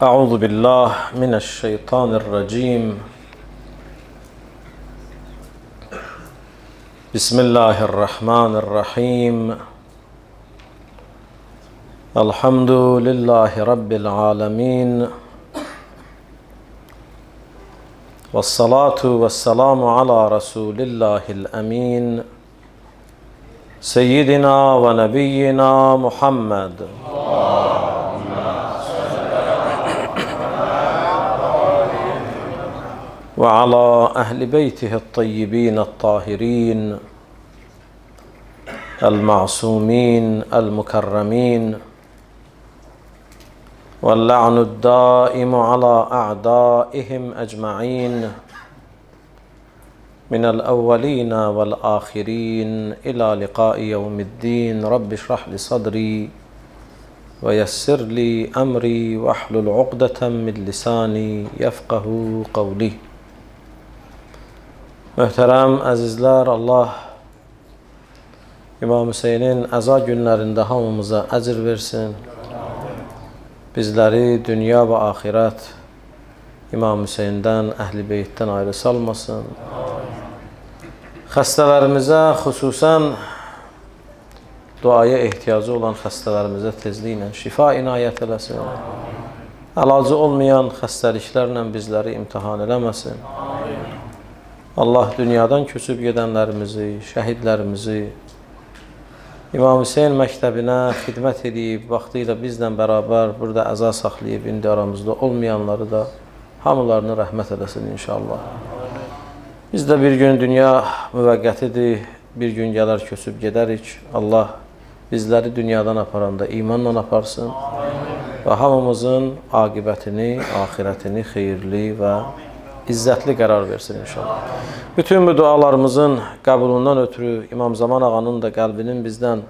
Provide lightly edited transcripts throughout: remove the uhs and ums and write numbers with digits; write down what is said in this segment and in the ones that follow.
أعوذ بالله من الشيطان الرجيم. بسم الله الرحمن الرحيم. الحمد لله رب العالمين، والصلاة والسلام على رسول الله الأمين سيدنا ونبينا محمد وعلى أهل بيته الطيبين الطاهرين المعصومين المكرمين، واللعن الدائم على أعدائهم أجمعين من الأولين والآخرين إلى لقاء يوم الدين. رب اشرح لي صدري ويسر لي أمري واحلل عقدة من لساني يفقه قولي. Möhtərəm əzizlər, Allah İmam Hüseynin əza günlərində hamımıza əcr versin. Bizləri dünya və axirət İmam Hüseyndən, Əhl-i Beytdən ayrı salmasın. Xəstələrimizə, xüsusən duaya ehtiyacı olan xəstələrimizə tezliklə şifa inayət eləsin. Əlacı olmayan xəstəliklərlə bizləri imtihan eləməsin. Allah dünyadan köçüb gedənlərimizi, şəhidlərimizi, İmam Hüseyn məktəbinə xidmət edib, vaxtı ilə bizlə bərabər burada əza saxlayıb, indi aramızda olmayanları da hamılarını rəhmət eləsin inşallah. Biz də bir gün dünya müvəqqətidir, bir gün gələr köçüb gedərik. Allah bizləri dünyadan aparanda imanla aparsın və hamımızın aqibətini, axirətini xeyirli və İzzətli qərar versin inşallah. Bütün bu dualarımızın qəbulundan ötürü, İmam Zaman ağanın da qəlbinin bizdən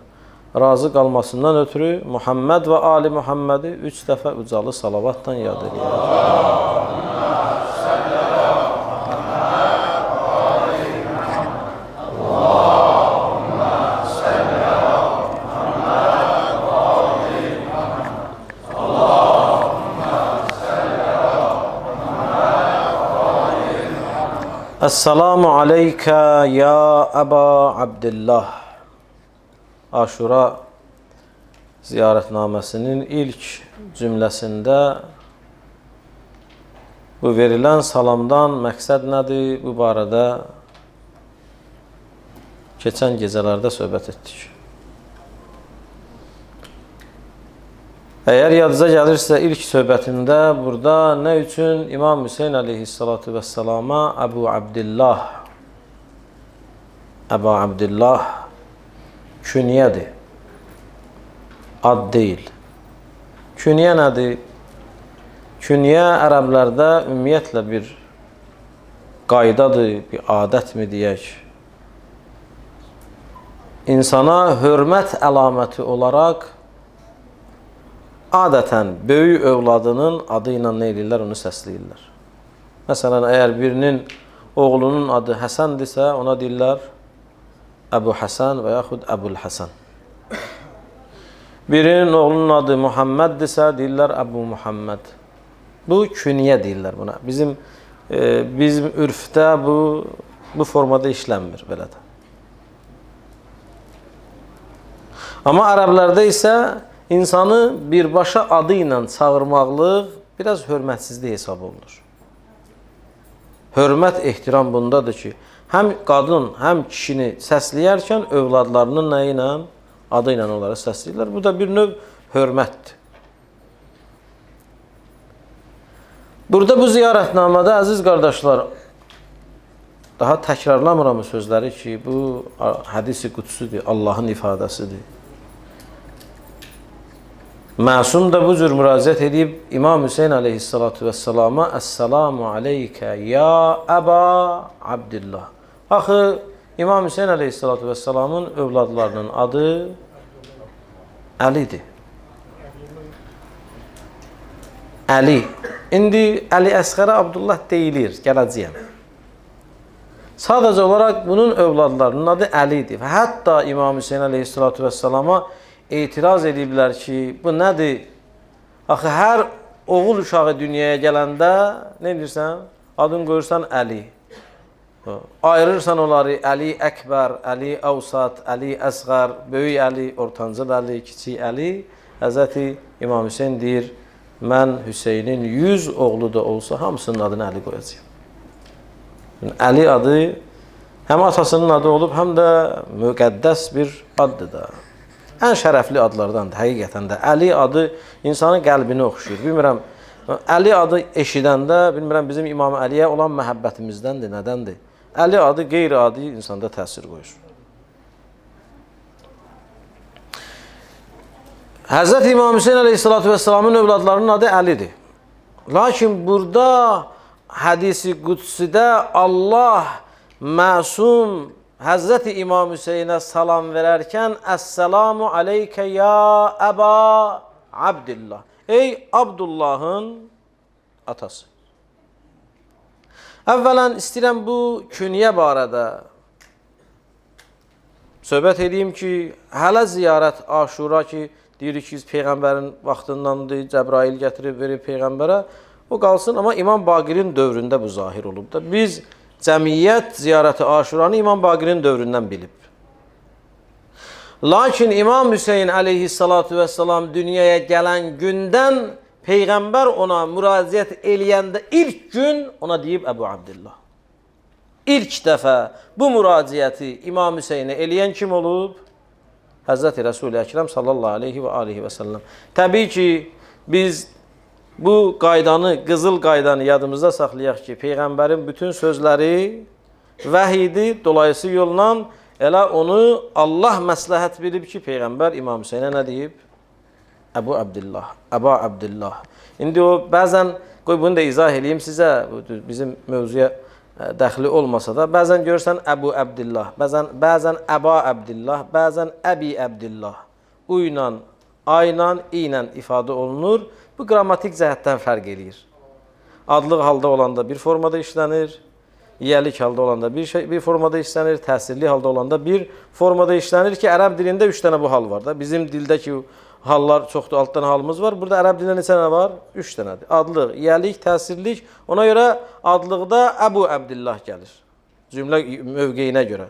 razı qalmasından ötürü Muhammed və Ali Muhammedi 3 dəfə ucalı salavatla yad edin. Esselamu aleyke ya Eba Abdillah. Aşura ziyarətnaməsinin ilk cümləsində bu verilən salamdan məqsəd nədir? Bu barədə keçən gecələrdə söhbət etdik. Əgər yadınıza gəlirsə, ilk söhbətində burada nə üçün İmam Hüseyn əleyhissalatu vəssalama Əbu Abdillah, Əbu Abdillah künyədir, ad deyil. Künyə nədir? Künyə ərəblərdə ümumiyyətlə bir qaydadır, bir adət mi deyək? İnsana hörmət əlaməti olaraq adətən böyük övladının adı ilə nə edirlər, onu səsləyirlər. Məsələn, əgər birinin oğlunun adı Həsəndirsə, ona deyirlər Əbu Həsən və yaxud Əbul Həsən. Birinin oğlunun adı Muhammeddirsə, deyirlər Əbu Muhammed. Bu künyə deyirlər buna. Bizim ürfdə bu formada işlənmir belə də. Amma ərəblərdə isə İnsanı birbaşa adı ilə çağırmaqlıq biraz hörmətsizlik hesab olunur. Hörmət, ehtiram bundadır ki, həm qadın, həm kişini səsləyərkən övladlarının nə ilə, adı ilə onları səsləyirlər. Bu da bir növ hörmətdir. Burada bu ziyarətnamədə, əziz qardaşlar, daha təkrarlamıram sözləri ki, bu hədis-i qudsudur, Allahın ifadəsidir. Məsum da bu cür müraciət edib İmam Hüseyn əleyhissalatu vəssalama Esselamu aleykə ya Əba Abdillah. Axı İmam Hüseyn əleyhissalatu vəssalamın övladlarının adı Əlidir. Əli. İndi Əli Əsqərə Abdullah deyilir, gələcəyəm. Sadəcə olaraq bunun övladlarının adı Əlidir. Və hətta İmam Hüseyn əleyhissalatu vəssalama etiraz ediblər ki, bu nədir? Axı hər oğul uşağı dünyaya gələndə nə edirsən? Adını qoyursan Əli. Ayırırsan onları Əli Əkbər, Əli Əvsat, Əli Əsğər, Böyük Əli, Ortancıl Əli, Kiçik Əli. Həzrəti İmam Hüseyin deyir, mən Hüseynin 100 oğlu da olsa hamısının adını Əli qoyacağım. Əli adı həm atasının adı olub, həm də müqəddəs bir addır da. Ən şərəfli adlardandır, həqiqətən də. Əli adı insanın qəlbini oxşuyur. Bilmirəm, Əli adı eşidəndə, bilmirəm, bizim İmam Əliyə olan məhəbbətimizdəndir, nədəndir? Əli adı, qeyri-adi insanda təsir qoyur. Həzrət İmam Hüseyin əleyhissalatu vesselamın övladlarının adı Əlidir. Lakin burada hədisi qudsidə Allah məsum Həzrət İmam Hüseyinə salam verərkən Əssəlamu aleykə ya Əba Abdillah. Ey Abdullahın atası. Əvvələn istəyirəm bu künyə barədə söhbət edeyim ki, hələ ziyarət Aşura ki, deyirik ki, Peyğəmbərin vaxtındandır, Cəbrail gətirib verir Peyğəmbərə, o qalsın, amma İmam Baqirin dövründə bu zahir olub da. Biz cəmiyyət ziyarəti Aşuranı İmam Baqirin dövründən bilib. Lakin İmam Hüseyin əleyhissalatu vesselam dünyaya gələn gündən Peyğəmbər ona müraciət eləyəndə ilk gün ona deyib Əbu Abdillah. İlk dəfə bu müraciəti İmam Hüseynə eləyən kim olub? Həzrəti Resul-i Əkrəm sallallahu aleyhi və aleyhi və səlləm. Təbii ki, biz bu qaydanı, qızıl qaydanı yadımızda saxlayaq ki, Peyğəmbərin bütün sözləri vəhiydi, dolayısı yolla elə onu Allah məsləhət bilib ki, Peyğəmbər İmam Hüseynə nə deyib? Əbu Abdillah, Əba Abdillah. İndi o, bəzən, qoy bunu da izah edeyim sizə, bizim mövzuya dəxli olmasa da, bəzən görürsən Əbu Abdillah, bəzən Əba Abdillah, bəzən Əbi Abdillah. U ilə, A ilə, İ ilə ifadə olunur. Bu qrammatik cəhətdən fərq edir. Adlıq halda olanda bir formada işlənir, yiyəlik halda olanda bir formada işlənir, təsirli halda olanda bir formada işlənir ki, ərəb dilində 3 dənə bu hal var da. Bizim dildə ki, hallar çoxdur, 6 dənə halımız var. Burada ərəb dilində neçə dənə var? 3 dənədir. Adlıq, yiyəlik, təsirlik. Ona görə adlıqda Əbu Abdillah gəlir. Cümlə mövqeyinə görə.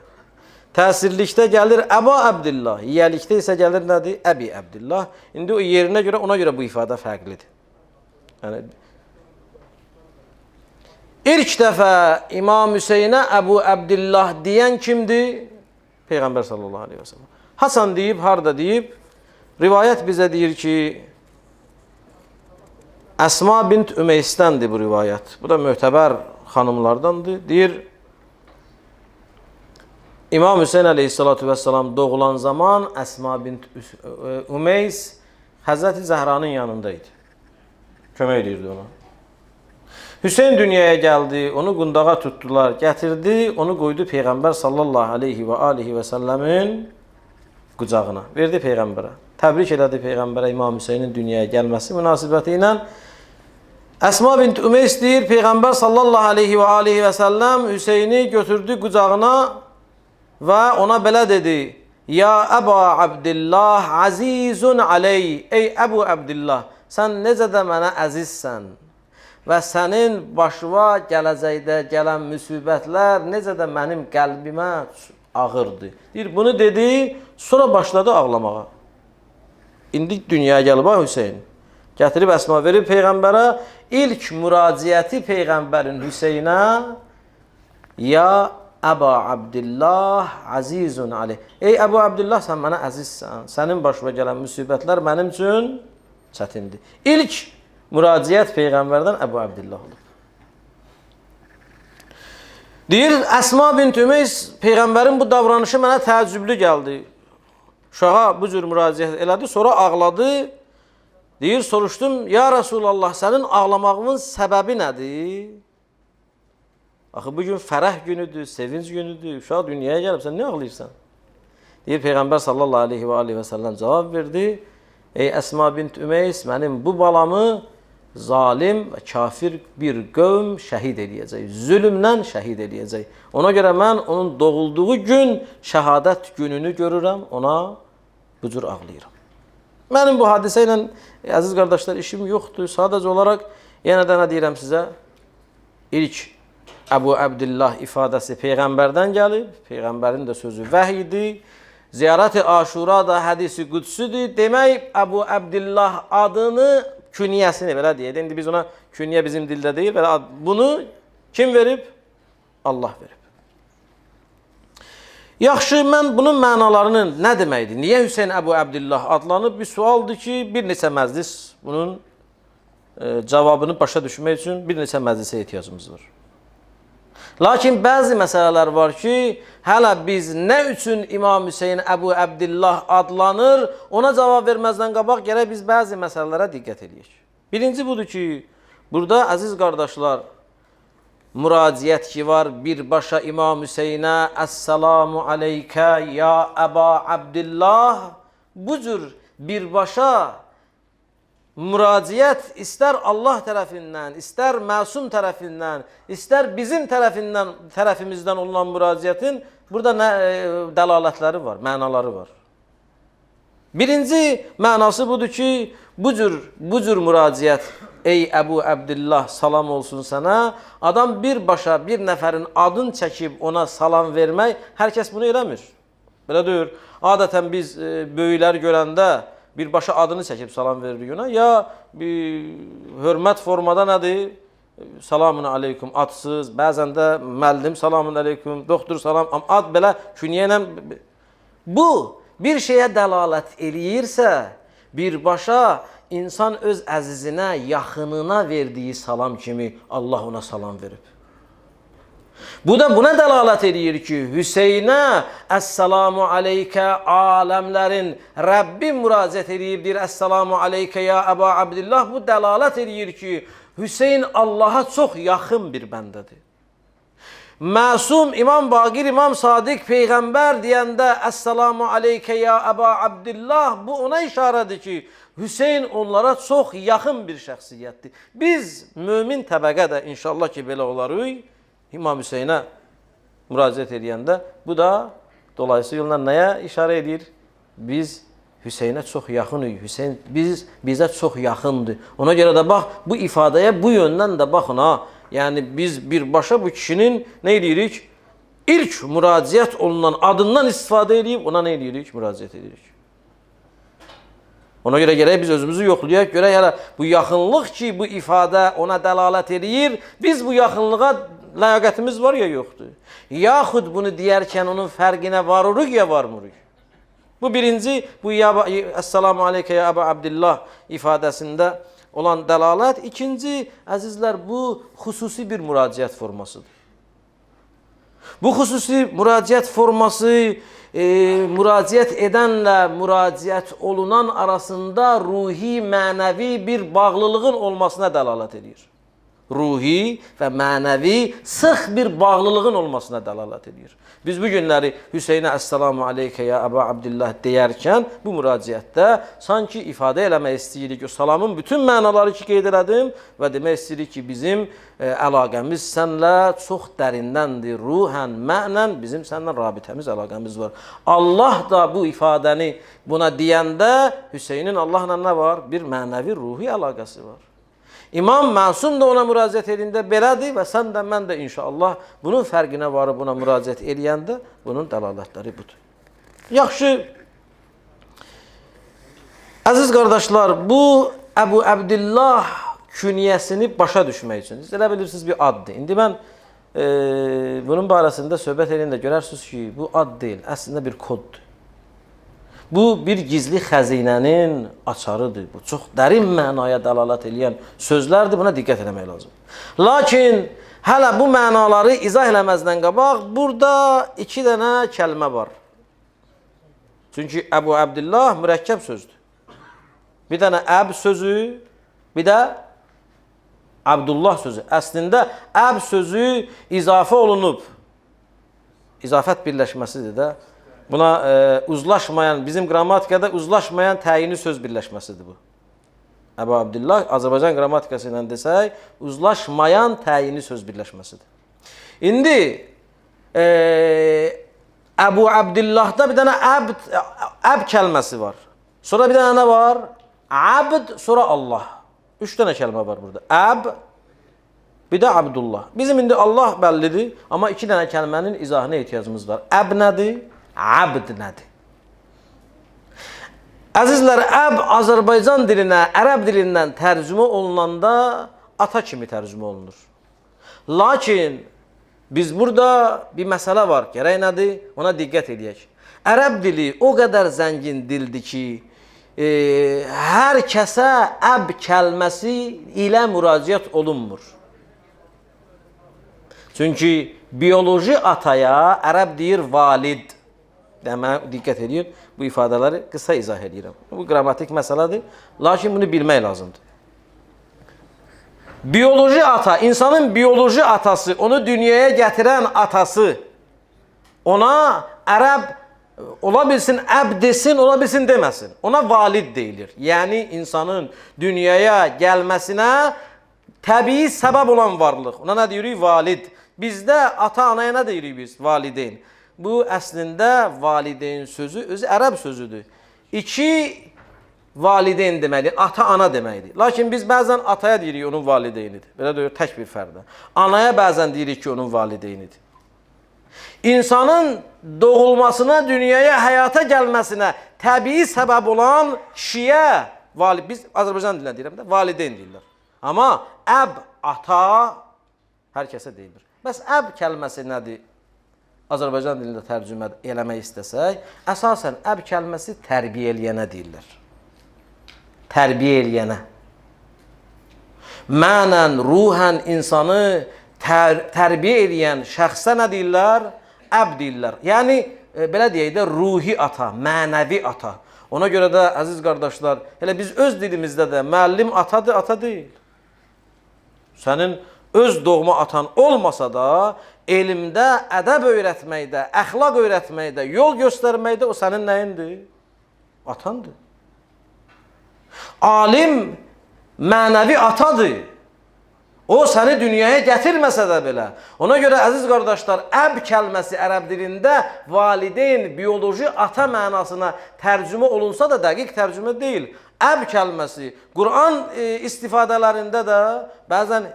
Təsirlikdə gəlir Əba Abdillah. Yiyəlikdə isə gəlir nədir? Əbi Abdillah. İndi o yerinə görə, ona görə bu ifadə fərqlidir. Yəni, ilk dəfə İmam Hüseynə Əbu Abdillah deyən kimdir? Peyğəmbər sallallahu aleyhi və səlləm. Hasan deyib, harda deyib? Rivayət bizə deyir ki, Əsma bint Ümeysdəndir bu rivayət. Bu da möhtəbər xanımlardandır. Deyir, İmam Hüseyin əleyhissalatu vesselam doğulan zaman Əsma bint Ümeys Həzrəti Zəhranın yanındaydı. Kömək edirdi ona. Hüseyin dünyaya gəldi, onu qundağa tutdular, gətirdi, onu qoydu Peyğəmbər sallallahu aleyhi və aleyhi və səlləmin qucağına. Verdi Peyğəmbərə. Təbrik elədi Peyğəmbərə İmam Hüseynin dünyaya gəlməsi münasibəti ilə. Əsma bint Ümeys deyir, Peyğəmbər sallallahu aleyhi və aleyhi və səlləm Hüseyni götürdü qucağına və ona belə dedi, Ya Əba Abdillah, azizun aley, ey Əbu Abdillah, sən necə də mənə əzizsən və sənin başıva gələcəkdə gələn müsibətlər necə də mənim qəlbimə ağırdır. Deyir, bunu dedi, sonra başladı ağlamağa. İndi dünyaya gəlib Hüseyin. Gətirib Əsma verib Peyğəmbərə. İlk müraciəti Peyğəmbərin Hüseynə Ya Əba Abdillah azizun aleyh. Ey Əbu Abdillah, sən mənə əzizsən. Sənin başıma gələn müsibətlər mənim üçün çətindir. İlk müraciət Peyğəmbərdən Əbu Abdillah olub. Deyir, Əsma bint Ümeys, Peyğəmbərin bu davranışı mənə təəccüblü gəldi. Uşağa bu cür müraciət elədi, sonra ağladı. Deyir, soruşdum, ya Rasulallah, sənin ağlamağımın səbəbi nədir? Axı, bugün fərəh günüdür, sevinç günüdür, uşaq dünyaya gəlib, sən nə ağlayırsan? Deyir, Peyğəmbər sallallahu aleyhi və aleyhi və səlləm cavab verdi. Ey Əsma bint Ümeys, mənim bu balamı zalim və kafir bir qövm şəhid eləyəcək, zülmdən şəhid eləyəcək. Ona görə mən onun doğulduğu gün şəhadət gününü görürəm, ona bu cür ağlayıram. Mənim bu hadisə ilə, əziz qardaşlar, işim yoxdur. Sadəcə olaraq, yenə də nə deyirəm sizə? İlk Əbu Əbdillah ifadəsi Peyğəmbərdən gəlib. Peyğəmbərin də sözü vəhy idi. Ziyarət-i Aşura da hədisi qüdsüdür. Demək, Əbu Əbdillah adını, künyəsini, belə deyək. İndi biz ona künyə bizim dildə deyil. Bunu kim verib? Allah verib. Yaxşı, mən bunun mənalarının nə deməkdir? Niyə Hüseyn Əbu Əbdillah adlanıb? Bir sualdır ki, bir neçə məclis bunun cavabını başa düşmək üçün bir neçə məclisə ehtiyacımız var. Lakin bəzi məsələlər var ki, hələ biz nə üçün İmam Hüseyn Əbu Əbdillah adlanır, ona cavab verməzdən qabaq gərək biz bəzi məsələlərə diqqət edək. Birinci budur ki, burada əziz qardaşlar, müraciət ki var birbaşa İmam Hüseynə Əssalamu aleykə ya Əba Əbdillah. Bu cür birbaşa müraciət istər Allah tərəfindən, istər məsum tərəfindən, istər bizim tərəfimizdən olunan müraciətin burada nə dəlalətləri var, mənaları var. Birinci mənası budur ki, bu cür müraciət, ey Əbu Əbdillah salam olsun sənə, adam birbaşa bir nəfərin adını çəkib ona salam vermək, hər kəs bunu eləmir. Belə deyir, adətən biz böyüklər görəndə birbaşa adını çəkib salam veririk ona, ya hörmət formada nədir? Salamun aleyküm, adsız, bəzən də müəllim salamun aleyküm, doktor salam, ad belə künyə ilə. Bu, bir şeyə dəlalət eləyirsə, birbaşa insan öz əzizinə, yaxınına verdiyi salam kimi Allah ona salam verib. Bu da buna dəlalət edir ki, Hüseynə Əssalamu aleykə aləmlərin Rəbbi müraciət edib, deyir Əssalamu aleykə ya Əba Əbdillah. Bu dəlalət edir ki, Hüseyn Allaha çox yaxın bir bəndədir. Məsum İmam Baqir, İmam Sadiq Peyğəmbər deyəndə Əssalamu aleykə ya Əba Əbdillah, bu ona işarədir ki, Hüseyn onlara çox yaxın bir şəxsiyyətdir. Biz mömin təbəqə də inşallah ki, belə olarıq, İmam Hüseynə müraciət edəndə, bu da dolayısıyla nəyə işarə edir? Biz Hüseynə çox yaxınıq, Hüseyn bizə çox yaxındır. Ona görə də bax, bu ifadəyə bu yöndən də baxın ha. Yəni biz birbaşa bu kişinin nə edirik? İlk müraciət olunan adından istifadə edib, ona nə edirik? Müraciət edirik. Ona görə gərək biz özümüzü yoxlayaq, görək hələ bu yaxınlıq ki, bu ifadə ona dəlalət edir, biz bu yaxınlığa ləyaqətimiz var ya yoxdur. Yaxud bunu deyərkən onun fərqinə varırıq ya varmırıq. Bu birinci, bu Əssalamu aleykə ya Əba Əbdillah ifadəsində olan dəlalət. İkinci, əzizlər, bu xüsusi bir müraciət formasıdır. Bu xüsusi müraciət forması müraciət edənlə müraciət olunan arasında ruhi, mənəvi bir bağlılığın olmasına dəlalət edir. Ruhi və mənəvi sıx bir bağlılığın olmasına dəlalət edir. Biz bu günləri Hüseynə Əssalamu aleykə ya Əba Əbdillah deyərkən bu müraciətdə sanki ifadə eləmək istəyirik. O salamın bütün mənaları ki qeyd elədim və demək istəyirik ki, bizim əlaqəmiz sənlə çox dərindəndir. Ruhən, mənən bizim sənlə rabitəmiz, əlaqəmiz var. Allah da bu ifadəni buna deyəndə Hüseynin Allahla nə var? Bir mənəvi, ruhi əlaqəsi var. İmam Məsum da ona müraciət edində belədir və sən də, mən də inşallah bunun fərqinə varıb buna müraciət eləyəndə bunun dəlalətləri budur. Yaxşı, əziz qardaşlar, bu Əbu Əbdillah künyəsini başa düşmək üçün, siz elə bilirsiniz bir addır. İndi mən bunun barəsində söhbət edəndə görərsiniz ki, bu ad deyil, əslində bir koddur. Bu bir gizli xəzinənin açarıdır. Bu çox dərin mənaya dəlalət edən sözlərdir. Buna diqqət etmək lazım. Lakin hələ bu mənaları izah eləməzdən qabaq burada iki dənə kəlmə var. Çünki Əbu Əbdillah mürəkkəb sözdür. Bir dənə Əb sözü, bir də Abdullah sözü. Əslində Əb sözü izafə olunub. İzafət birləşməsidir də. Buna uzlaşmayan, bizim qrammatikada uzlaşmayan təyini söz birləşməsidir bu. Əbu Əbdillah, Azərbaycan qrammatikası ilə desək, uzlaşmayan təyini söz birləşməsidir. İndi Əbu Əbdillahda bir dənə əb kəlməsi var. Sonra bir dənə nə var? Abd, sonra Allah. 3 dənə kəlmə var burada. Əb, bir də Abdullah. Bizim indi Allah bəllidir, amma 2 dənə kəlmənin izahına ehtiyacımız var. Əb nədir? Abd nədir? Əzizlər, əb Azərbaycan dilinə, ərəb dilindən tərcümə olunanda ata kimi tərcümə olunur. Lakin biz burada bir məsələ var. Gərək nədir? Ona diqqət edək. Ərəb dili o qədər zəngin dildir ki, hər kəsə əb kəlməsi ilə müraciət olunmur. Çünki bioloji ataya ərəb deyir valid. Demə, diqqət edin, bu ifadələri qısa izah edirəm. Bu qrammatik məsələdir, lakin bunu bilmək lazımdır. Bioloji ata, insanın bioloji atası, onu dünyaya gətirən atası, ona ərəb ola bilsin, əb desin, ola bilsin deməsin. Ona valid deyilir. Yəni, insanın dünyaya gəlməsinə təbii səbəb olan varlıq. Ona nə deyirik? Valid. Bizdə ata-anaya nə deyirik biz? Valideyn. Bu, əslində, valideyn sözü, özü ərəb sözüdür. 2 valideyn deməkdir, ata-ana deməkdir. Lakin biz bəzən ataya deyirik, onun valideynidir. Belə deyir, tək bir fərdə. Anaya bəzən deyirik ki, onun valideynidir. İnsanın doğulmasına, dünyaya, həyata gəlməsinə təbii səbəb olan kişiyə, biz Azərbaycan dilinə deyirəm də, valideyn deyirlər. Amma əb, ata, hər kəsə deyilir. Bəs əb kəlməsi nədir? Azərbaycan dilində tərcümə eləmək istəsək, əsasən əb kəlməsi tərbiyə eləyənə deyirlər. Tərbiyə eləyənə. Mənən, ruhən insanı tərbiyə eləyən şəxsə nə deyirlər? Əb deyirlər. Yəni, belə deyək də, ruhi ata, mənəvi ata. Ona görə də, əziz qardaşlar, elə biz öz dilimizdə də müəllim atadır, ata deyil. Sənin öz doğma atan olmasa da, elmdə, ədəb öyrətməkdə, əxlaq öyrətməkdə, yol göstərməkdə o sənin nəyindir? Atandır. Alim mənəvi atadır. O səni dünyaya gətirməsə də belə. Ona görə, əziz qardaşlar, əb kəlməsi ərəb dilində valideyn, bioloji ata mənasına tərcümə olunsa da dəqiq tərcümə deyil. Əb kəlməsi Quran istifadələrində də bəzən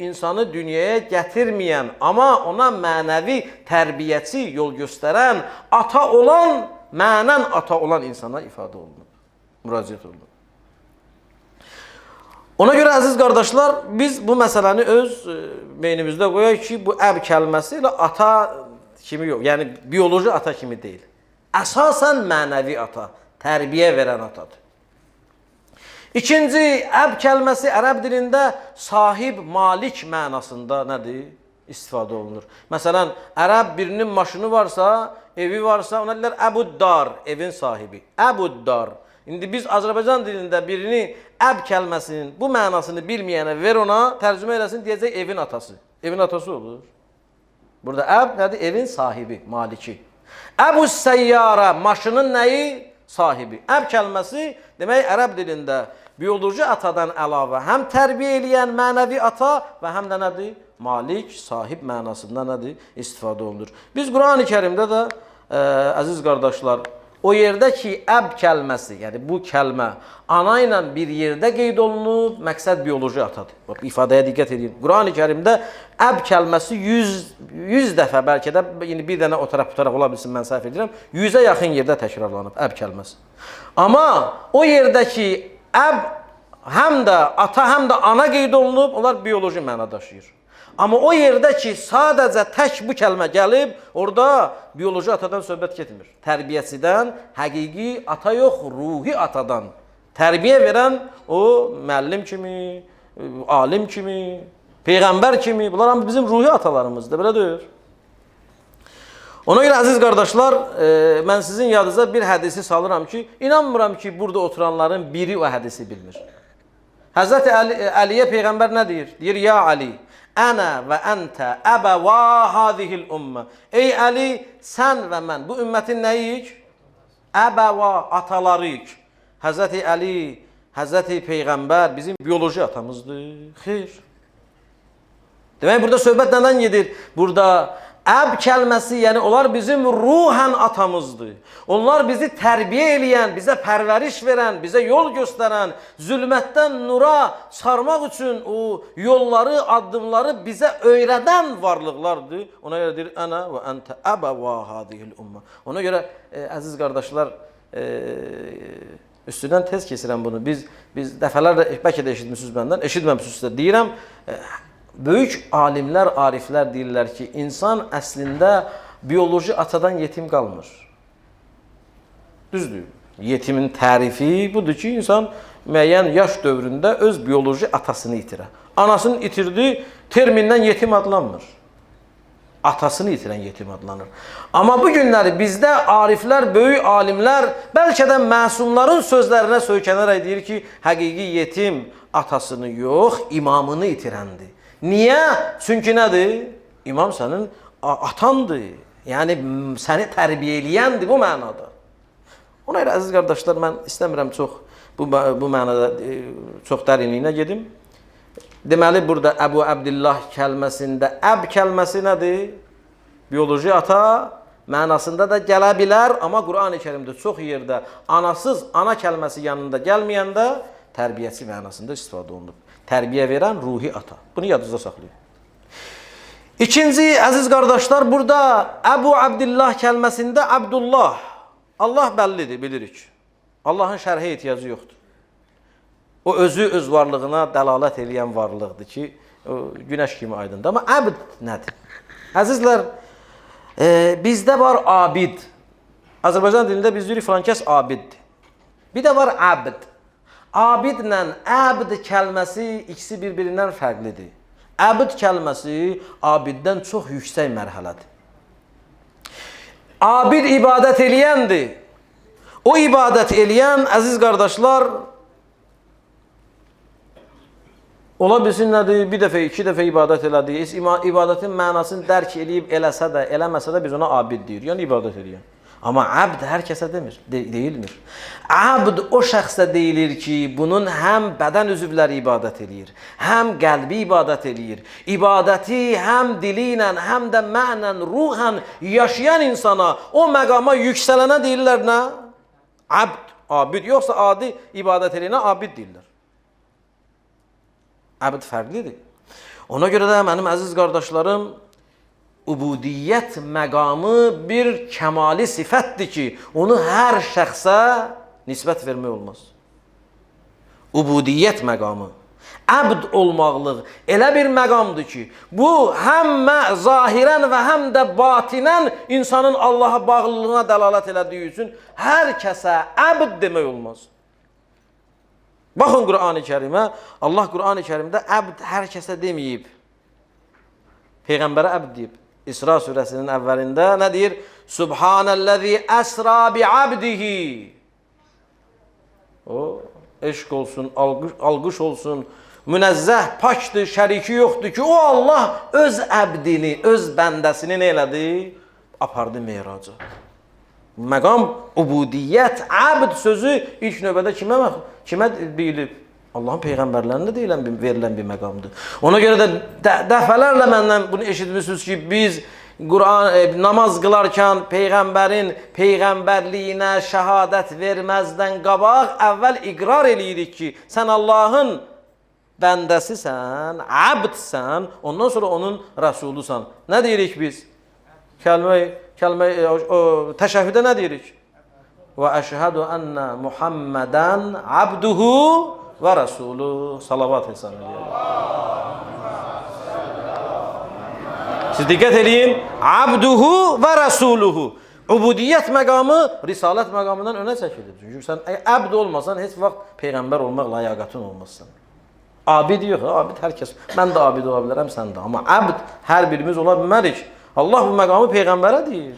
insanı dünyaya gətirməyən, amma ona mənəvi tərbiyəçi, yol göstərən, ata olan, mənən ata olan insana ifadə olunur, müraciət olunur. Ona görə, əziz qardaşlar, biz bu məsələni öz beynimizdə qoyaq ki, bu əb kəlməsi ilə ata kimi yox, yəni bioloji ata kimi deyil. Əsasən mənəvi ata, tərbiyə verən atadır. İkinci, əb kəlməsi ərəb dilində sahib, malik mənasında nədir? İstifadə olunur. Məsələn, ərəb birinin maşını varsa, evi varsa, ona deyilər əbuddar, evin sahibi. Əbuddar. İndi biz Azərbaycan dilində birini əb kəlməsinin bu mənasını bilməyənə ver ona, tərcümə eləsin, deyəcək evin atası. Evin atası olur. Burada əb nədir? Evin sahibi, maliki. Əbu səyyara, maşının nəyi? Sahibi. Əb kəlməsi demək ərəb dilində bioloji atadan əlavə həm tərbiyə eləyən mənəvi ata və həm də nədir? Malik, sahib mənasında nədir? İstifadə olunur. Biz Qur'an-ı Kərimdə də, əziz qardaşlar, o yerdə ki, əb kəlməsi, yəni bu kəlmə ana ilə bir yerdə qeyd olunub, məqsəd bioloji atadır. Bax, ifadəyə diqqət edin. Qur'an-ı Kərimdə əb kəlməsi 100 dəfə, bəlkə də bir dənə o tərəf bu tərəf ola bilsin, mən səhv edirəm, 100-ə yaxın yerdə təkrarlanıb əb kəlməsi. Amma o yerdə ki, əb həm də ata, həm də ana qeyd olunub, onlar bioloji məna daşıyır. Amma o yerdə ki, sadəcə tək bu kəlmə gəlib, orada bioloji atadan söhbət getmir. Tərbiyəçidən, həqiqi ata yox, ruhi atadan. Tərbiyə verən o müəllim kimi, alim kimi, peyğəmbər kimi, bunlar hamı bizim ruhi atalarımızdır, belə deyir. Ona görə, əziz qardaşlar, mən sizin yadınıza bir hədisi salıram ki, inanmıram ki, burada oturanların biri o hədisi bilmir. Həzrəti Əliyə peyğəmbər nə deyir? Deyir, ya Ali, ənə və əntə əbəvə hadihil ümmə. Ey Əli, sən və mən, bu ümmətin nəyik? Əbəvə, atalarıyıq. Həzrəti Əli, Həzrəti Peyğəmbər bizim bioloji atamızdır. Xeyr. Demək, burada söhbət nədən gedir? Burada Əb kəlməsi, yəni onlar bizim ruhən atamızdır. Onlar bizi tərbiyə eləyən, bizə pərvəriş verən, bizə yol göstərən, zülmətdən nura sarmaq üçün o yolları, addımları bizə öyrədən varlıqlardır. Ona görə deyir, ənə və əntə əbəvə hadihil ümmə. Ona görə, əziz qardaşlar, üstündən tez kesirəm bunu. Biz dəfələrlə, bəlkə də eşitmişsiniz məndən, eşitməmişsinizsə deyirəm, böyük alimlər, ariflər deyirlər ki, insan əslində bioloji atadan yetim qalmır. Düzdür. Yetimin tərifi budur ki, insan müəyyən yaş dövründə öz bioloji atasını itirər. Anasını itirdi, termindən yetim adlanmır. Atasını itirən yetim adlanır. Amma bu günləri bizdə ariflər, böyük alimlər, bəlkə də məsumların sözlərinə söykənərək deyir ki, həqiqi yetim atasını yox, imamını itirəndir. Niyə? Çünki nədir? İmam sənin atandır. Yəni, səni tərbiyə eləyəndir bu mənada. Ona görə, əziz qardaşlar, mən istəmirəm çox bu mənada çox dərinliyinə gedim. Deməli, burada Əbu Abdillah kəlməsində əb kəlməsi nədir? Bioloji ata mənasında da gələ bilər, amma Qur'an-ı Kərimdə çox yerdə anasız, ana kəlməsi yanında gəlməyəndə tərbiyəçi mənasında istifadə olunub. Tərbiyə verən ruhi ata. Bunu yadınızda saxlayın. İkinci, əziz qardaşlar, burada Əbu Abdillah kəlməsində Abdullah. Allah bəllidir, bilirik. Allahın şərhə ehtiyacı yoxdur. O özü öz varlığına dəlalət eləyən varlıqdır ki, günəş kimi aydındır. Amma əbd nədir? Əzizlər, bizdə var abid. Azərbaycan dilində biz deyirik filankəs abiddir. Bir də var əbd. Abidlə əbd kəlməsi ikisi bir-birindən fərqlidir. Əbd kəlməsi abiddən çox yüksək mərhələdir. Abid ibadət eləyəndir. O ibadət eləyən, əziz qardaşlar, ola bilsin nədir? Bir dəfə, iki dəfə ibadət elədi. İbadətin mənasını dərk eləyib eləsə də, eləməsə də biz ona abid deyir. Yəni ibadət eləyən. Amma əbd hər kəsə deyilmir. Əbd o şəxsə deyilir ki, bunun həm bədən üzvləri ibadət eləyir, həm qəlbi ibadət eləyir. İbadəti həm dili ilə, həm də mənən, ruhən yaşayan insana, o məqama yüksələnə deyirlər nə? Əbd, abid. Yoxsa adi ibadət eləyənə abid deyirlər. Əbd fərqlidir. Ona görə də mənim əziz qardaşlarım, ubudiyyət məqamı bir kəmali sifətdir ki, onu hər şəxsə nisbət vermək olmaz. Ubudiyyət məqamı, əbd olmaqlıq elə bir məqamdır ki, bu həm zahirən və həm də batinən insanın Allaha bağlılığına dəlalət elədiyi üçün hər kəsə əbd demək olmaz. Baxın Qur'an-ı Kərimə, Allah Qur'an-ı Kərimdə əbd hər kəsə deməyib. Peyğəmbərə əbd deyib. İsra surəsinin əvvəlində nə deyir? Subhanəl-ləzi əsra bi'abdihi. O, eşq olsun, alqış olsun, münəzzəh, pakdır, şəriki yoxdur ki, o Allah öz əbdini, öz bəndəsini nə elədi? Apardı meyraca. Məqam, ubudiyyət, əbd sözü ilk növbədə kimə deyilib? Allahın peyğəmbərlərində verilən bir məqamdır. Ona görə də dəfələrlə məndən bunu eşitmişsiniz ki, biz namaz qılarkən peyğəmbərin peyğəmbərliyinə şəhadət verməzdən qabaq əvvəl iqrar eləyirik ki, sən Allahın bəndəsisən, əbdsən, ondan sonra onun rəsulusan. Nə deyirik biz? Təşəhhüdə nə deyirik? Və əşhədu ənnə Muhammədən abduhu və rəsulü. Salavat hesab edir. Siz diqqət eləyin. Abduhu və rəsuluhu. Ubudiyyət məqamı risalət məqamından önə çəkilir. Çünki sən əbd olmasan, heç vaxt peyğəmbər olmaq layaqətin olmazsan. Abid yox, abid hər kəs. Mən də abid ola bilərəm, sən də. Amma əbd hər birimiz ola bilmərik. Allah bu məqamı peyğəmbərə deyir.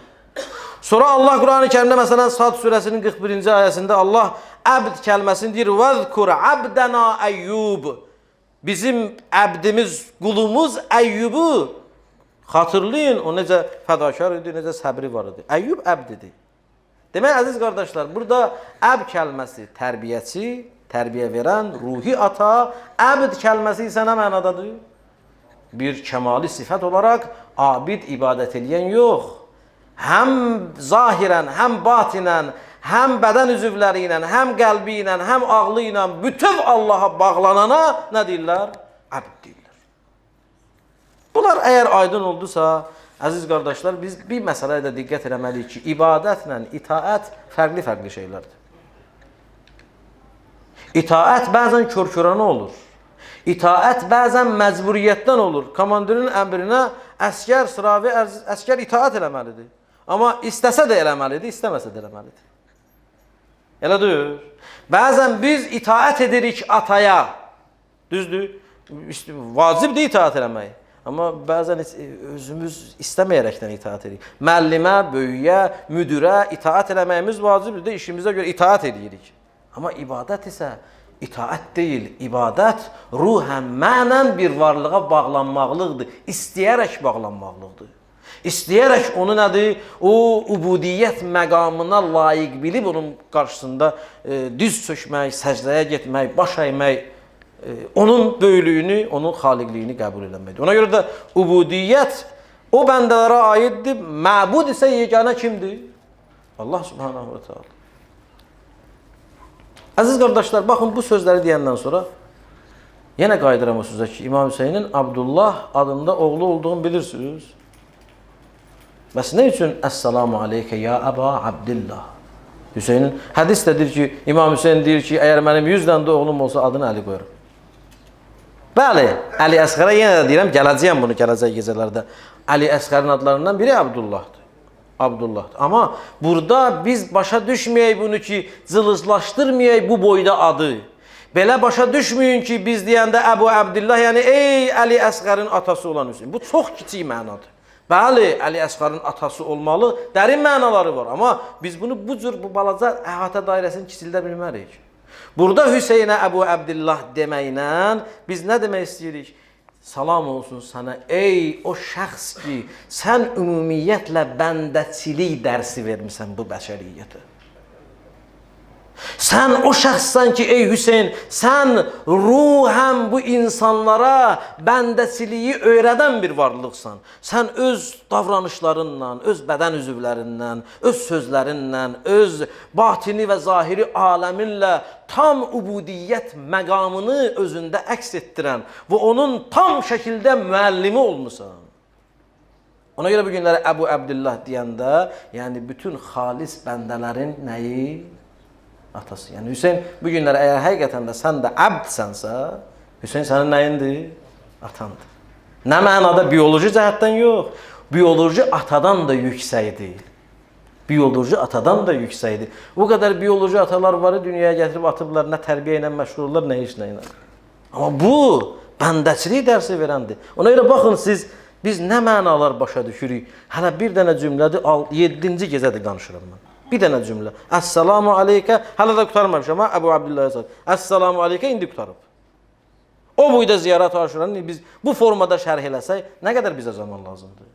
Sonra Allah Qur'an-ı Kərimdə məsələn Sad surəsinin 41-ci ayəsində Allah əbd kəlməsini deyir. Vəzkur əbdənə Əyyub. Bizim əbdimiz, qulumuz Əyyubu xatırlayın. O necə fədakar idi, necə səbri var idi. Əyyub əbd idi. Demək, əziz qardaşlar, burada əbd kəlməsi tərbiyəçi, tərbiyə verən, ruhi ata, əbd kəlməsi isə nə mənadadır? Bir kemali sifət olaraq abid ibadət edən yox. Həm zahirən, həm batinən, həm bədən üzvləri ilə, həm qəlbi ilə, həm ağlı ilə bütöv Allaha bağlanana nə deyirlər? Abd deyirlər. Bunlar əgər aydın oldusa, əziz qardaşlar, biz bir məsələyə də diqqət eləməliyik ki, ibadətlə itaət fərqli şeylərdir. İtaət bəzən kör-körənə olur. İtaət bəzən məcburiyyətdən olur. Komandirin əmrinə əskər, sıravi əskər itaət eləməlidir. Amma istəsə də eləməlidir, istəməsə də eləməlidir. Elə deyil. Bəzən biz itaət edirik ataya. Düzdür? Vacibdir itaət eləmək. Amma bəzən özümüz istəməyərəkdən itaət edirik. Müəllimə, böyüyə, müdürə itaət eləməyimiz vacibdir də işimizə görə itaət edirik. Amma ibadət isə itaət deyil. İbadət ruhən, mənən bir varlığa bağlanmaqlıqdır. İstəyərək bağlanmaqlıqdır. İstəyərək onu nədir? O ubudiyyət məqamına layiq bilib onun qarşısında diz çökmək, səcdəyə getmək, baş əymək, onun böyülüyünü, onun xaliqliyini qəbul eləməkdir. Ona görə də ubudiyyət o bəndələrə aiddir. Məbud isə yeganə kimdir? Allah subhanahu wa ta'ala. Əziz qardaşlar, baxın bu sözləri deyəndən sonra yenə qayıdıram o sözə ki, İmam Hüseynin Abdullah adında oğlu olduğunu bilirsiniz. Bəs nə üçün Əssalamu aleykə ya Əba Abdillah? Hüseynin hədis də deyir ki, İmam Hüseyin deyir ki, əgər mənim 100 dənə də oğlum olsa adını Əli qoyuram. Bəli, Əli Əsqərə yenə də deyirəm, gələcəyəm bunu gələcək gecələrdə. Əli Əsqərin adlarından biri Abdullahdır. Abdullahdır. Amma burada biz başa düşməyək bunu ki, cılızlaşdırmayaq bu boyda adı. Belə başa düşməyin ki, biz deyəndə Əbu Abdillah, yəni ey Əli Əsqərin atası olan Hüseyin. Bu çox kiçik mənadır. Bəli, Əli Əsqərin atası olmalı, dərin mənaları var. Amma biz bunu bu cür, bu balaca əhatə dairəsini kiçildə bilmərik. Burada Hüseynə Əbu Abdillah deməklə biz nə demək istəyirik? Salam olsun sənə ey o şəxs ki, sən ümumiyyətlə bəndəçilik dərsi vermisən bu bəşəriyyətə. Sən o şəxssən ki, ey Hüseyn, sən ruhən bu insanlara bəndəçiliyi öyrədən bir varlıqsan. Sən öz davranışlarınla, öz bədən üzvlərindən, öz sözlərinlə, öz batini və zahiri aləminlə tam ubudiyyət məqamını özündə əks etdirən və onun tam şəkildə müəllimi olmusan. Ona görə bu günləri Əbu Abdillah deyəndə, yəni bütün xalis bəndələrin nəyi? Atası. Yəni Hüseyn bu günləri əgər həqiqətən də sən də əbdsənsə, Hüseyn sənin nəyindir? Atandır. Nə mənada? Biyoloji cəhətdən yox. Biyoloji atadan da yüksəkdir. Biyoloji atadan da yüksəkdir. O qədər biyoloji atalar var, dünyaya gətirib atıblar, nə tərbiyə ilə məşğul olurlar, nə işlə ilə. Amma bu bəndəçilik dərsi verəndir. Ona görə baxın siz, biz nə mənalar başa düşürük. Hələ bir dənə cümlədir, 7-ci gecədir danışıram mən. Bir dənə cümlə. Əssalamu aleykə. Hələ də qutarmamışam ha, Əbu Abdillah'a sağ. Əssalamu aleykə indi qutarıb. O boyda ziyarət aşuranı biz bu formada şərh eləsək, nə qədər bizə zaman lazımdır?